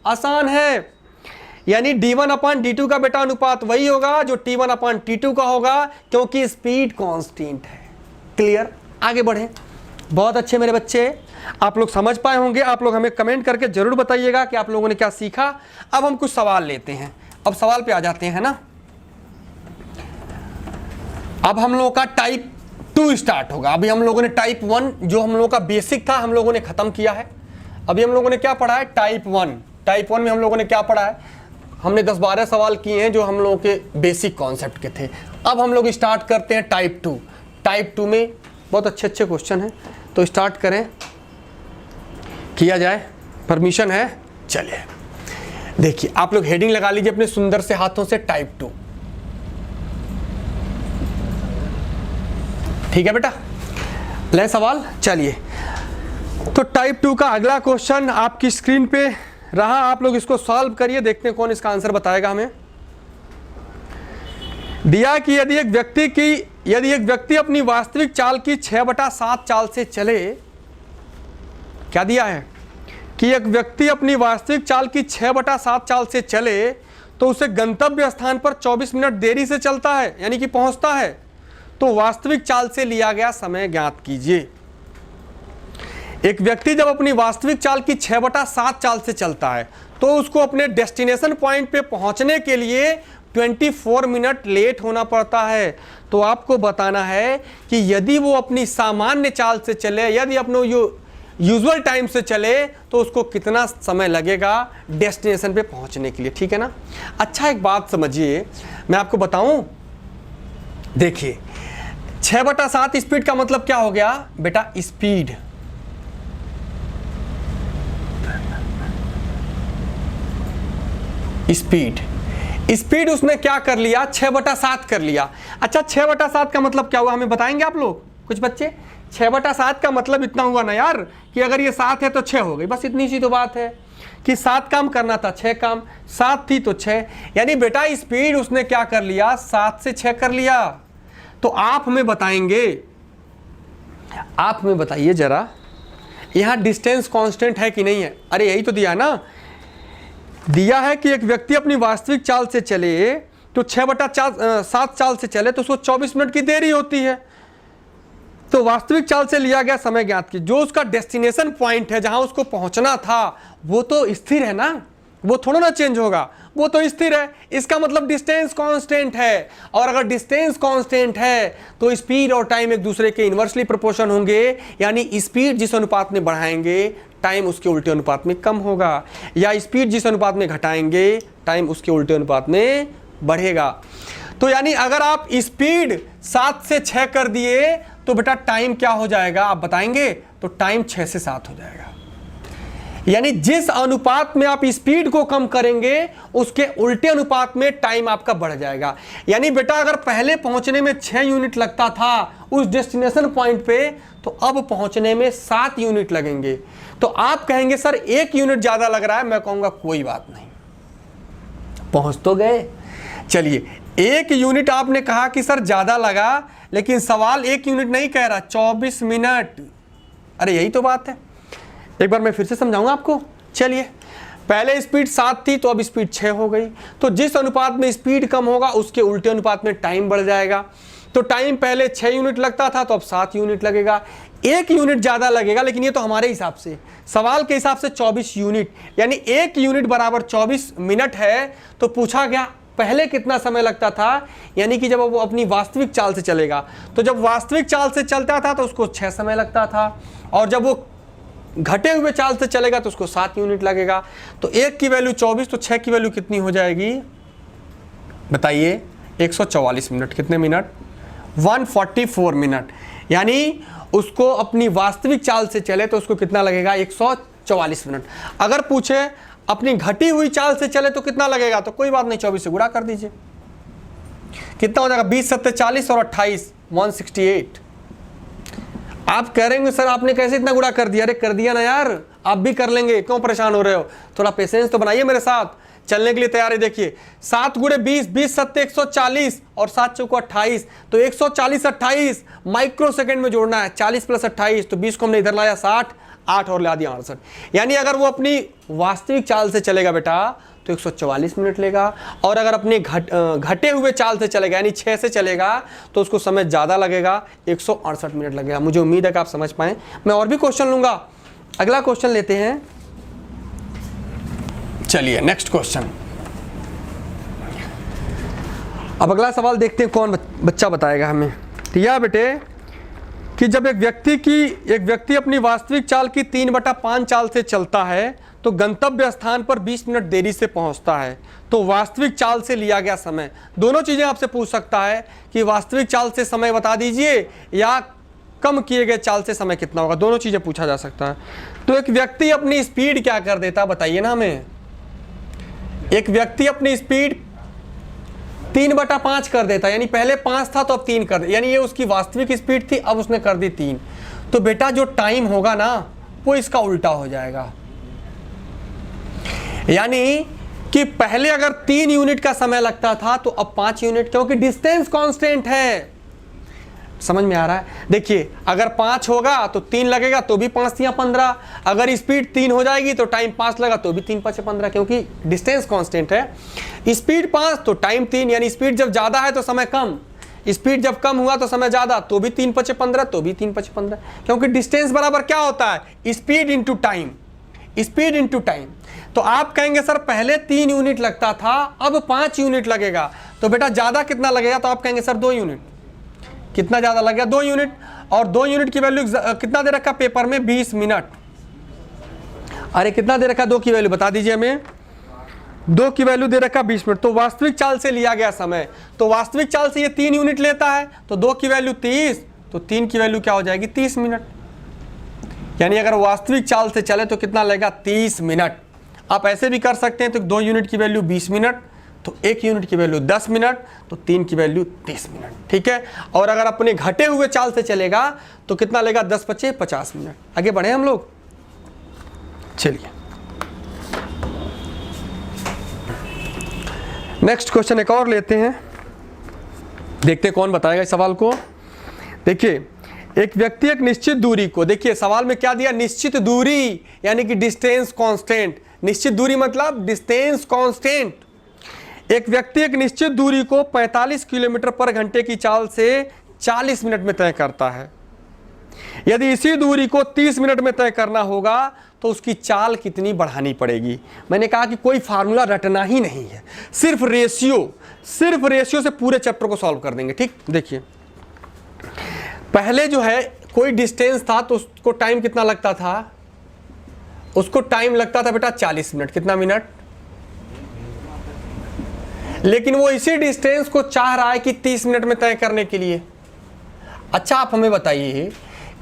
आसान है। यानी d1/d2 का बेटा अनुपात वही होगा जो t1/t2 का होगा, क्योंकि स्पीड कांस्टेंट है। क्लियर? आगे बढ़े। बहुत अच्छे मेरे बच्चे, आप लोग समझ पाए होंगे। आप लोग हमें कमेंट करके जरूर बताइएगा कि आप लोगों ने क्या सीखा। अब हम कुछ सवाल लेते हैं। अब सवाल पे आ जाते हैं ना। अब हम लोगों का टाइप 2 स्टार्ट होगा। अभी हम लोगों ने टाइप 1 जो हम लोगों का बेसिक था हम लोगों ने खत्म किया है। अभी हम लोगों ने क्या पढ़ा है? टाइप 1। टाइप 1 में हम लोगों ने क्या पढ़ा है? हमने 10-12 सवाल किए हैं जो हम लोगों के बेसिक कॉन्सेप्ट के थे। अब हम लोग स्टार्ट करते हैं टाइप 2। टाइप 2 में बहुत अच्छे अच्छे क्वेश्चन हैं, तो स्टार्ट करें, किया जाए। परमिशन है? चलिए देखिए, आप लोग हेडिंग लगा लीजिए अपने सुंदर से हाथों से, टाइप 2। ठीक है बेटा? ले सवाल। चलिए तो टाइप 2 का अगला क्वेश्चन आपकी स्क्रीन पे रहा, आप लोग इसको सॉल्व करिए, देखते हैं कौन इसका आंसर बताएगा हमें। दिया कि यदि एक व्यक्ति अपनी वास्तविक चाल की 6/7 चाल से चले, क्या दिया है कि एक व्यक्ति अपनी वास्तविक चाल की 6/7 चाल से चले तो उसे गंतव्य स्थान पर 24 मिनट देरी से चलता है, यानी कि पहुंचता है। तो वास्तविक चाल से लिया गया समय ज्ञात कीजिए। एक व्यक्ति जब अपनी वास्तविक चाल की 6/7 चाल से चलता है तो उसको अपने डेस्टिनेशन पॉइंट पे पहुंचने के लिए 24 मिनट लेट होना पड़ता है। तो आपको बताना है कि यदि वो अपनी सामान्य चाल से चले, यदि अपनो यूजुअल टाइम से चले तो उसको कितना समय लगेगा डेस्टिनेशन पे पहुंचने के लिए, ठीक है ना। अच्छा एक बात समझिए, मैं आपको बताऊं, देखिए 6/7 स्पीड का मतलब क्या हो गया बेटा, स्पीड। स्पीड उसने क्या कर लिया, 6/7 कर लिया। अच्छा 6/7 का मतलब क्या हुआ, हमें बताएंगे आप लोग कुछ बच्चे। 6/7 का मतलब इतना हुआ ना यार कि अगर ये 7 है तो 6 हो गई, बस इतनी सी तो बात है कि 7 काम करना था, 6 काम, 7 थी तो 6, यानी बेटा स्पीड उसने क्या कर लिया, 7 से 6 कर लिया। तो आप हमें बताएंगे, आप हमें बताइए जरा, यहां डिस्टेंस कांस्टेंट है कि नहीं है। अरे यही तो दिया ना, दिया है कि एक व्यक्ति अपनी वास्तविक चाल से चले तो 6/7 चाल से चले तो उसको 24 मिनट की देरी होती है। तो वास्तविक चाल से लिया गया समय ज्ञात की, जो उसका डेस्टिनेशन पॉइंट है जहां उसको पहुंचना था वो तो स्थिर है ना, वो थोड़ा ना चेंज होगा, वो तो स्थिर है। इसका मतलब डिस्टेंस कांस्टेंट है, और अगर डिस्टेंस कांस्टेंट है तो स्पीड और टाइम एक दूसरे के इनवर्सली प्रोपोर्शन होंगे, यानी स्पीड जिस अनुपात में बढ़ाएंगे टाइम उसके उल्टे अनुपात में कम होगा, या स्पीड जिस अनुपात में घटाएंगे टाइम उसके उल्टे अनुपात में बढ़ेगा। तो यानी अगर आप स्पीड 7 से 6 कर दिए तो बेटा टाइम क्या हो जाएगा, आप बताएंगे, तो टाइम 6 से 7 हो जाएगा। यानी जिस अनुपात में आप स्पीड को कम करेंगे उसके उल्टे अनुपात में टाइम आपका बढ़ जाएगा। यानी बेटा अगर पहले पहुंचने में 6 यूनिट लगता था उस डेस्टिनेशन पॉइंट पे, तो अब पहुंचने में 7 यूनिट लगेंगे। तो आप कहेंगे सर 1 यूनिट ज्यादा लग रहा है, मैं कहूंगा कोई बात नहीं, पहुंच तो गए। चलिए 1 यूनिट आपने कहा कि सर ज्यादा लगा, लेकिन सवाल 1 यूनिट नहीं कह रहा, 24 मिनट। अरे यही तो बात है, एक बार मैं फिर से समझाऊंगा आपको। चलिए, पहले स्पीड 7 थी तो अब स्पीड 6 हो गई, तो जिस अनुपात में स्पीड कम होगा उसके उल्टे अनुपात में टाइम बढ़ जाएगा। तो टाइम पहले 6 यूनिट लगता था तो अब 7 यूनिट लगेगा, 1 यूनिट ज्यादा लगेगा, लेकिन ये तो हमारे हिसाब से, सवाल के हिसाब से 24 यूनिट, यानी 1 यूनिट बराबर 24 मिनट है। तो पूछा गया पहले कितना समय लगता था, यानी कि जब वो अपनी वास्तविक चाल से चलेगा, तो जब वास्तविक चाल से चलता था तो उसको 6 समय लगता था, और जब वो घटे हुए चाल से चलेगा तो उसको 7 यूनिट लगेगा। तो 1 की वैल्यू 24, तो 6 की वैल्यू कितनी हो जाएगी बताइए, 144 मिनट। कितने मिनट, 144 मिनट। यानी उसको अपनी वास्तविक चाल से चले तो उसको कितना लगेगा, 144 मिनट। अगर पूछे अपनी घटी हुई चाल से चले तो कितना लगेगा, तो कोई बात नहीं, 24 से गुणा कर दीजिए, कितना हो जाएगा, 20 7 40 और 28 168। आप कह रहे हैं सर आपने कैसे इतना गुणा कर दिया, अरे कर दिया ना यार, आप भी कर लेंगे, क्यों परेशान हो रहे हो, थोड़ा पेशेंस तो बनाइए मेरे साथ, चलने के लिए तैयार है। देखिए 7 गुणे 20, 20 7 140 और 7 चौको 28, तो 140 28 माइक्रो सेकंड में जोड़ना है, 40 प्लस 28, तो 20 को हमने इधर लाया 60, 8 और ला दिया 68। यानी अगर वो अपनी वास्तविक चाल से चलेगा बेटा तो 144 मिनट लेगा, और अगर अपने घटे हुए चाल से चलेगा यानी 6 से चलेगा तो उसको समय ज़्यादा लगेगा, 168 मिनट लगेगा। मुझे उम्मीद है कि आप समझ पाएँ। मैं और भी क्वेश्चन लूँगा, अगला क्वेश्चन लेते हैं। चलिए नेक्स्ट क्वेश्चन, अब अगला सवाल देखते हैं कौन बच्चा बताएगा हमें। तो यह बेटे कि जब एक व्यक्ति अपनी वास्तविक चाल की 3/5 चाल से चलता है तो गंतव्य स्थान पर 20 मिनट देरी से पहुंचता है, तो वास्तविक चाल से लिया गया समय, दोनों चीजें आपसे पूछ सकता है कि वास्तविक चाल से समय बता दीजिए या कम किए गए चाल से समय कितना होगा, दोनों चीजें पूछा जा सकता है। तो एक व्यक्ति अपनी स्पीड क्या कर देता बताइए ना हमें, एक व्यक्ति अपनी स्पीड 3/5 कर देता, यानी पहले 5 था तो अब 3 कर दे, यानी ये उसकी वास्तविक स्पीड थी, अब उसने कर दी 3। तो बेटा जो टाइम होगा ना वो इसका उल्टा हो जाएगा, यानी कि पहले अगर 3 यूनिट का समय लगता था तो अब 5 यूनिट, क्योंकि डिस्टेंस कांस्टेंट है। समझ में आ रहा है? देखिए अगर 5 होगा तो 3 लगेगा तो भी 5 या 15, अगर स्पीड 3 हो जाएगी तो टाइम 5 लगा तो भी 3 5 15, क्योंकि डिस्टेंस कांस्टेंट है। स्पीड 5 तो टाइम 3, यानी स्पीड जब ज्यादा है तो समय कम, स्पीड जब कम हुआ तो समय ज्यादा, तो भी 3 5 15, तो भी 3 5 15, क्योंकि डिस्टेंस बराबर क्या होता है, speed into time, speed into time. तो आप कहेंगे सर पहले 3 यूनिट लगता था अब 5 यूनिट लगेगा, तो बेटा ज्यादा कितना लगेगा, तो आप कहेंगे सर 2 यूनिट। कितना ज्यादा लगेगा, 2 यूनिट, और 2 यूनिट की वैल्यू कितना दे रखा पेपर में, 20 मिनट। अरे कितना दे रखा, 2 की वैल्यू बता दीजिए हमें। 2 की वैल्यू दे रखा 20 मिनट, तो वास्तविक चाल से लिया गया समय, तो वास्तविक चाल से ये 3 यूनिट लेता है, तो 2 की वैल्यू 30, तो 3 की वैल्यू क्या हो जाएगी 30 मिनट। यानी अगर वास्तविक चाल से चले तो कितना लगेगा 30 मिनट। आप ऐसे भी कर सकते हैं, तो 2 यूनिट की वैल्यू 20 मिनट, तो 1 यूनिट की वैल्यू 10 मिनट, तो 3 की वैल्यू 30 मिनट, ठीक है। और अगर अपने घटे हुए चाल से चलेगा तो कितना लेगा 10 × 5 = 50 मिनट। आगे बढ़े हम लोग, चलिए नेक्स्ट क्वेश्चन एक और लेते हैं, देखते हैं कौन बताएगा इस सवाल को। देखिए, एक व्यक्ति एक निश्चित दूरी को, देखिए सवाल में क्या दिया, निश्चित दूरी यानी कि डिस्टेंस कांस्टेंट। निश्चित दूरी मतलब डिस्टेंस कांस्टेंट। एक व्यक्ति एक निश्चित दूरी को 45 किलोमीटर पर घंटे की चाल से 40 मिनट में तय करता है। यदि इसी दूरी को 30 मिनट में तय करना होगा तो उसकी चाल कितनी बढ़ानी पड़ेगी। मैंने कहा कि कोई फार्मूला रटना ही नहीं है, सिर्फ रेशियो से पूरे चैप्टर को सॉल्व कर देंगे, ठीक। देखिए, पहले जो है कोई डिस्टेंस था तो उसको टाइम कितना लगता था, उसको टाइम लगता था बेटा 40 मिनट। कितना मिनट? लेकिन वो इसी डिस्टेंस को चाह रहा है कि 30 मिनट में तय करने के लिए। अच्छा, आप हमें बताइए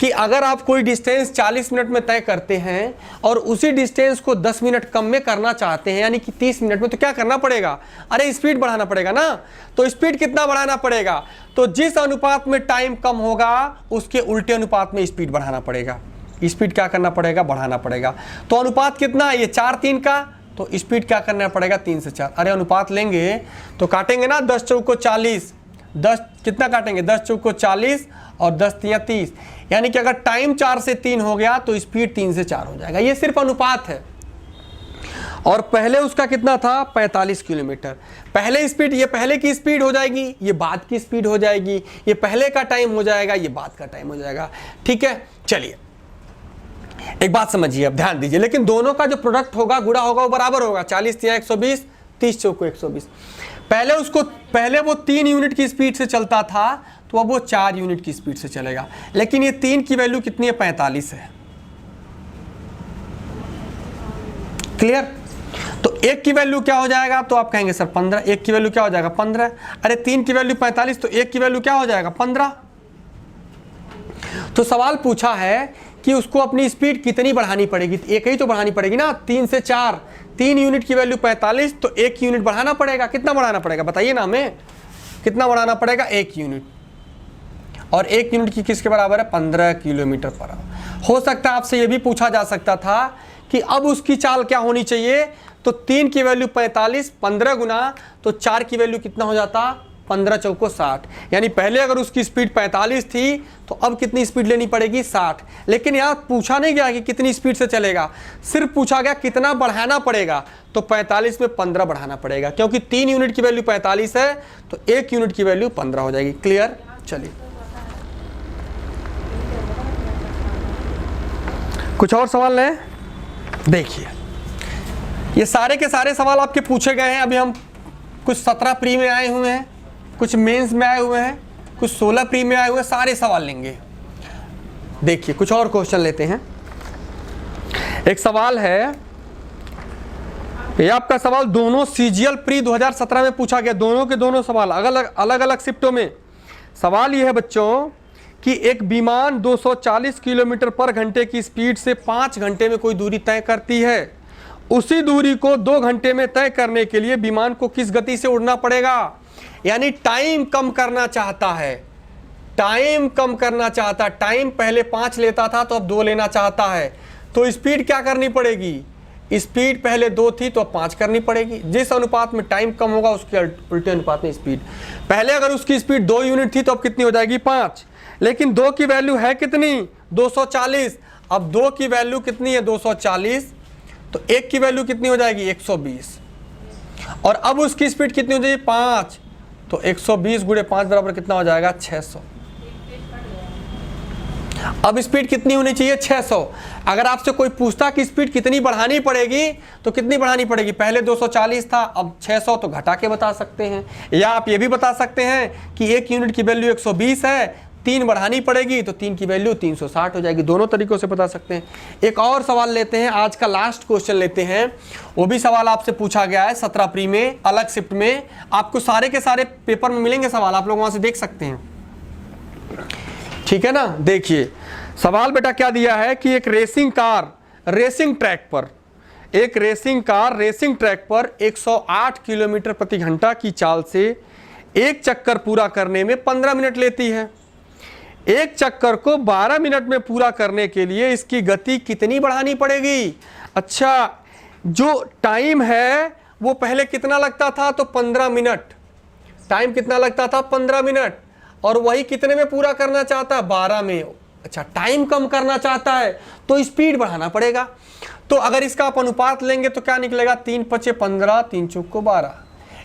कि अगर आप कोई डिस्टेंस 40 मिनट में तय करते हैं और उसी डिस्टेंस को 10 मिनट कम में करना चाहते हैं, यानी कि 30 मिनट में, तो क्या करना पड़ेगा? अरे स्पीड बढ़ाना पड़ेगा ना। तो स्पीड कितना बढ़ाना पड़ेगा? तो जिस अनुपात में टाइम कम होगा उसके उल्टे अनुपात में स्पीड बढ़ाना पड़ेगा। स्पीड क्या करना पड़ेगा? बढ़ाना पड़ेगा। तो अनुपात कितना है? ये 4:3 का, तो स्पीड क्या करना पड़ेगा? 3 से 4। अरे अनुपात लेंगे तो काटेंगे ना, 10 चौको 40, 10 कितना काटेंगे? 10 चौको 40 और 10 तिया 30, यानी कि अगर टाइम 4 से 3 हो गया तो स्पीड 3 से 4 हो जाएगा। ये सिर्फ अनुपात है। और पहले उसका कितना था? 45 किलोमीटर। पहले स्पीड, ये पहले की स्पीड हो जाएगी, ये बाद की स्पीड हो जाएगी, ये पहले का टाइम हो जाएगा, ये बाद का टाइम हो जाएगा, ठीक है। चलिए एक बात समझिए, अब ध्यान दीजिए, लेकिन दोनों का जो प्रोडक्ट होगा, गुणा होगा, वो बराबर होगा। 40 तिया 120, 30 चौको 120। पहले वो 3 यूनिट की स्पीड से चलता था, तो अब वो 4 यूनिट की स्पीड से चलेगा। लेकिन ये 3 की वैल्यू कितनी है? 45 है। क्लियर? तो 1 की वैल्यू क्या हो जाएगा? तो आप कहेंगे सर 15। 1 की वैल्यू क्या हो जाएगा? 15। अरे 3 की वैल्यू 45, तो 1 की वैल्यू क्या हो जाएगा? 15। तो सवाल पूछा है कि उसको अपनी स्पीड कितनी बढ़ानी पड़ेगी? एक ही तो बढ़ानी पड़ेगी ना, 3 से 4। 3 यूनिट की वैल्यू 45, तो 1 यूनिट बढ़ाना पड़ेगा। कितना बढ़ाना पड़ेगा बताइए ना हमें, कितना बढ़ाना पड़ेगा? 1 यूनिट। और 1 यूनिट की किसके बराबर है? 15 किलोमीटर पर आवर। हो सकता है आपसे यह भी पूछा जा सकता था कि अब उसकी चाल क्या होनी चाहिए, तो 3 की वैल्यू 45, 15 गुना, तो 4 की वैल्यू कितना हो जाता? 15 चौको 60। यानी पहले अगर उसकी स्पीड 45 थी तो अब कितनी स्पीड लेनी पड़ेगी? 60। लेकिन यहाँ पूछा नहीं गया कि कितनी स्पीड से चलेगा, सिर्फ पूछा गया कितना बढ़ाना पड़ेगा। तो 45 में 15 बढ़ाना पड़ेगा, क्योंकि 3 यूनिट की वैल्यू 45 है, तो 1 यूनिट की वैल्यू 15 हो जाएगी। क्लियर? चलिए कुछ और सवाल लें। देखिए, ये सारे के सारे सवाल आपके पूछे गए हैं। अभी हम कुछ 17 प्री में आए हुए हैं, कुछ मेंस में आए हुए हैं, कुछ 16 प्री में आए हुए हैं, सारे सवाल लेंगे। देखिए कुछ और क्वेश्चन लेते हैं। एक सवाल है, ये आपका सवाल दोनों सीजीएल प्री 2017 में पूछा गया, दोनों के दोनों सवाल अलग अलग शिफ्टों में। सवाल यह है बच्चों कि एक विमान 240 किलोमीटर पर घंटे की स्पीड से 5 घंटे में कोई दूरी तय करती है। उसी दूरी को 2 घंटे में तय करने के लिए विमान को किस गति से उड़ना पड़ेगा? यानी टाइम कम करना चाहता है, टाइम कम करना चाहता है। टाइम पहले 5 लेता था तो अब 2 लेना चाहता है, तो स्पीड क्या करनी पड़ेगी? स्पीड पहले 2 थी तो अब 5 करनी पड़ेगी। जिस अनुपात में टाइम कम होगा उसके उल्टे अनुपात में स्पीड। पहले अगर उसकी स्पीड 2 यूनिट थी तो अब कितनी हो जाएगी? 5। लेकिन 2 की वैल्यू है कितनी? 240। अब 2 की वैल्यू कितनी है? 240। तो 1 की वैल्यू कितनी हो जाएगी? 120। और अब उसकी स्पीड कितनी हो जाएगी? 5। तो 120 गुणे 5 बराबर कितना हो जाएगा? 600। अब स्पीड कितनी होनी चाहिए? 600। अगर आपसे कोई पूछता कि स्पीड कितनी बढ़ानी पड़ेगी, तो कितनी बढ़ानी पड़ेगी? पहले 240 था, अब 600, तो घटा के बता सकते हैं। या आप ये भी बता सकते हैं कि 1 यूनिट की वैल्यू 120 है, 3 बढ़ानी पड़ेगी तो 3 की वैल्यू 360 हो जाएगी। दोनों तरीकों से बता सकते हैं। एक और सवाल लेते हैं, आज का लास्ट क्वेश्चन लेते हैं। वो भी सवाल आपसे पूछा गया है 17 प्री में, अलग शिफ्ट में। आपको सारे के सारे पेपर में मिलेंगे सवाल, आप लोग वहां से देख सकते हैं, ठीक है ना। देखिए सवाल बेटा क्या दिया है कि एक रेसिंग कार रेसिंग ट्रैक पर 108 किलोमीटर प्रति घंटा की चाल से एक चक्कर पूरा करने में 15 मिनट लेती है। एक चक्कर को 12 मिनट में पूरा करने के लिए इसकी गति कितनी बढ़ानी पड़ेगी। अच्छा, जो टाइम है वो पहले कितना लगता था, तो 15 मिनट। टाइम कितना लगता था, 15 मिनट, और वही कितने में पूरा करना चाहता है, 12 में। अच्छा, टाइम कम करना चाहता है तो स्पीड बढ़ाना पड़ेगा। तो अगर इसका आप अनुपात लेंगे तो क्या निकलेगा, 3 पचे 15, 3 चौक को 12।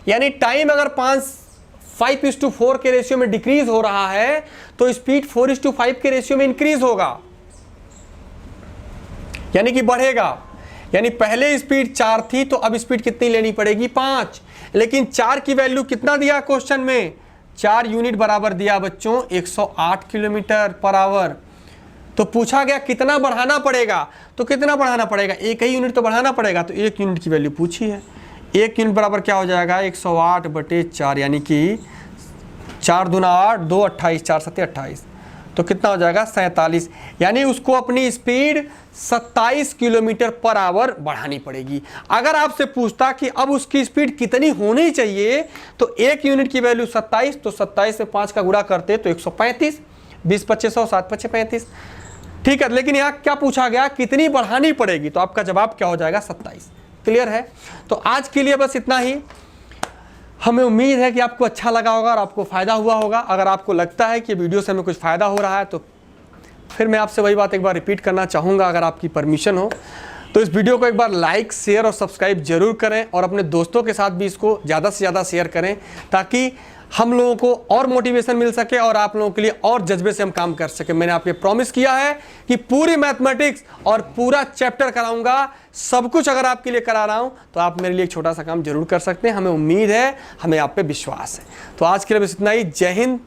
यानी टाइम अगर 5:4 के रेशियो में डिक्रीज हो रहा है तो स्पीड 4:5 के रेशियो में इंक्रीज होगा, यानी कि बढ़ेगा। यानी पहले स्पीड 4 थी तो अब स्पीड कितनी लेनी पड़ेगी, 5। लेकिन 4 की वैल्यू कितना दिया क्वेश्चन में, 4 यूनिट बराबर दिया बच्चों 108 किलोमीटर पर आवर। तो पूछा गया कितना बढ़ाना पड़ेगा, तो कितना बढ़ाना पड़ेगा, 1 ही यूनिट तो बढ़ाना पड़ेगा। तो 1 यूनिट की वैल्यू पूछी है। 1 यूनिट बराबर क्या हो जाएगा, 108/4, यानी कि 4 दूना 8, 2 28, 4 7 28, तो कितना हो जाएगा 47। यानी उसको अपनी स्पीड 27 किलोमीटर पर आवर बढ़ानी पड़ेगी। अगर आपसे पूछता कि अब उसकी स्पीड कितनी होनी चाहिए, तो 1 यूनिट की वैल्यू 27, तो 27 से 5 का गुणा करते तो 135, 20 पच्चे 100, 7 पच्चे 35, ठीक है। लेकिन यहाँ क्या पूछा गया, कितनी बढ़ानी पड़ेगी, तो आपका जवाब क्या हो जाएगा, 27। क्लियर है। तो आज के लिए बस इतना ही। हमें उम्मीद है कि आपको अच्छा लगा होगा और आपको फ़ायदा हुआ होगा। अगर आपको लगता है कि वीडियो से हमें कुछ फ़ायदा हो रहा है तो फिर मैं आपसे वही बात एक बार रिपीट करना चाहूँगा, अगर आपकी परमिशन हो तो इस वीडियो को एक बार लाइक, शेयर और सब्सक्राइब जरूर करें, और अपने दोस्तों के साथ भी इसको ज़्यादा से ज़्यादा शेयर करें, ताकि हम लोगों को और मोटिवेशन मिल सके और आप लोगों के लिए और जज्बे से हम काम कर सके। मैंने आपको प्रॉमिस किया है कि पूरी मैथमेटिक्स और पूरा चैप्टर कराऊंगा, सब कुछ अगर आपके लिए करा रहा हूं तो आप मेरे लिए एक छोटा सा काम जरूर कर सकते हैं। हमें उम्मीद है, हमें आप पे विश्वास है। तो आज के लिए बस इतना ही। जय हिंद,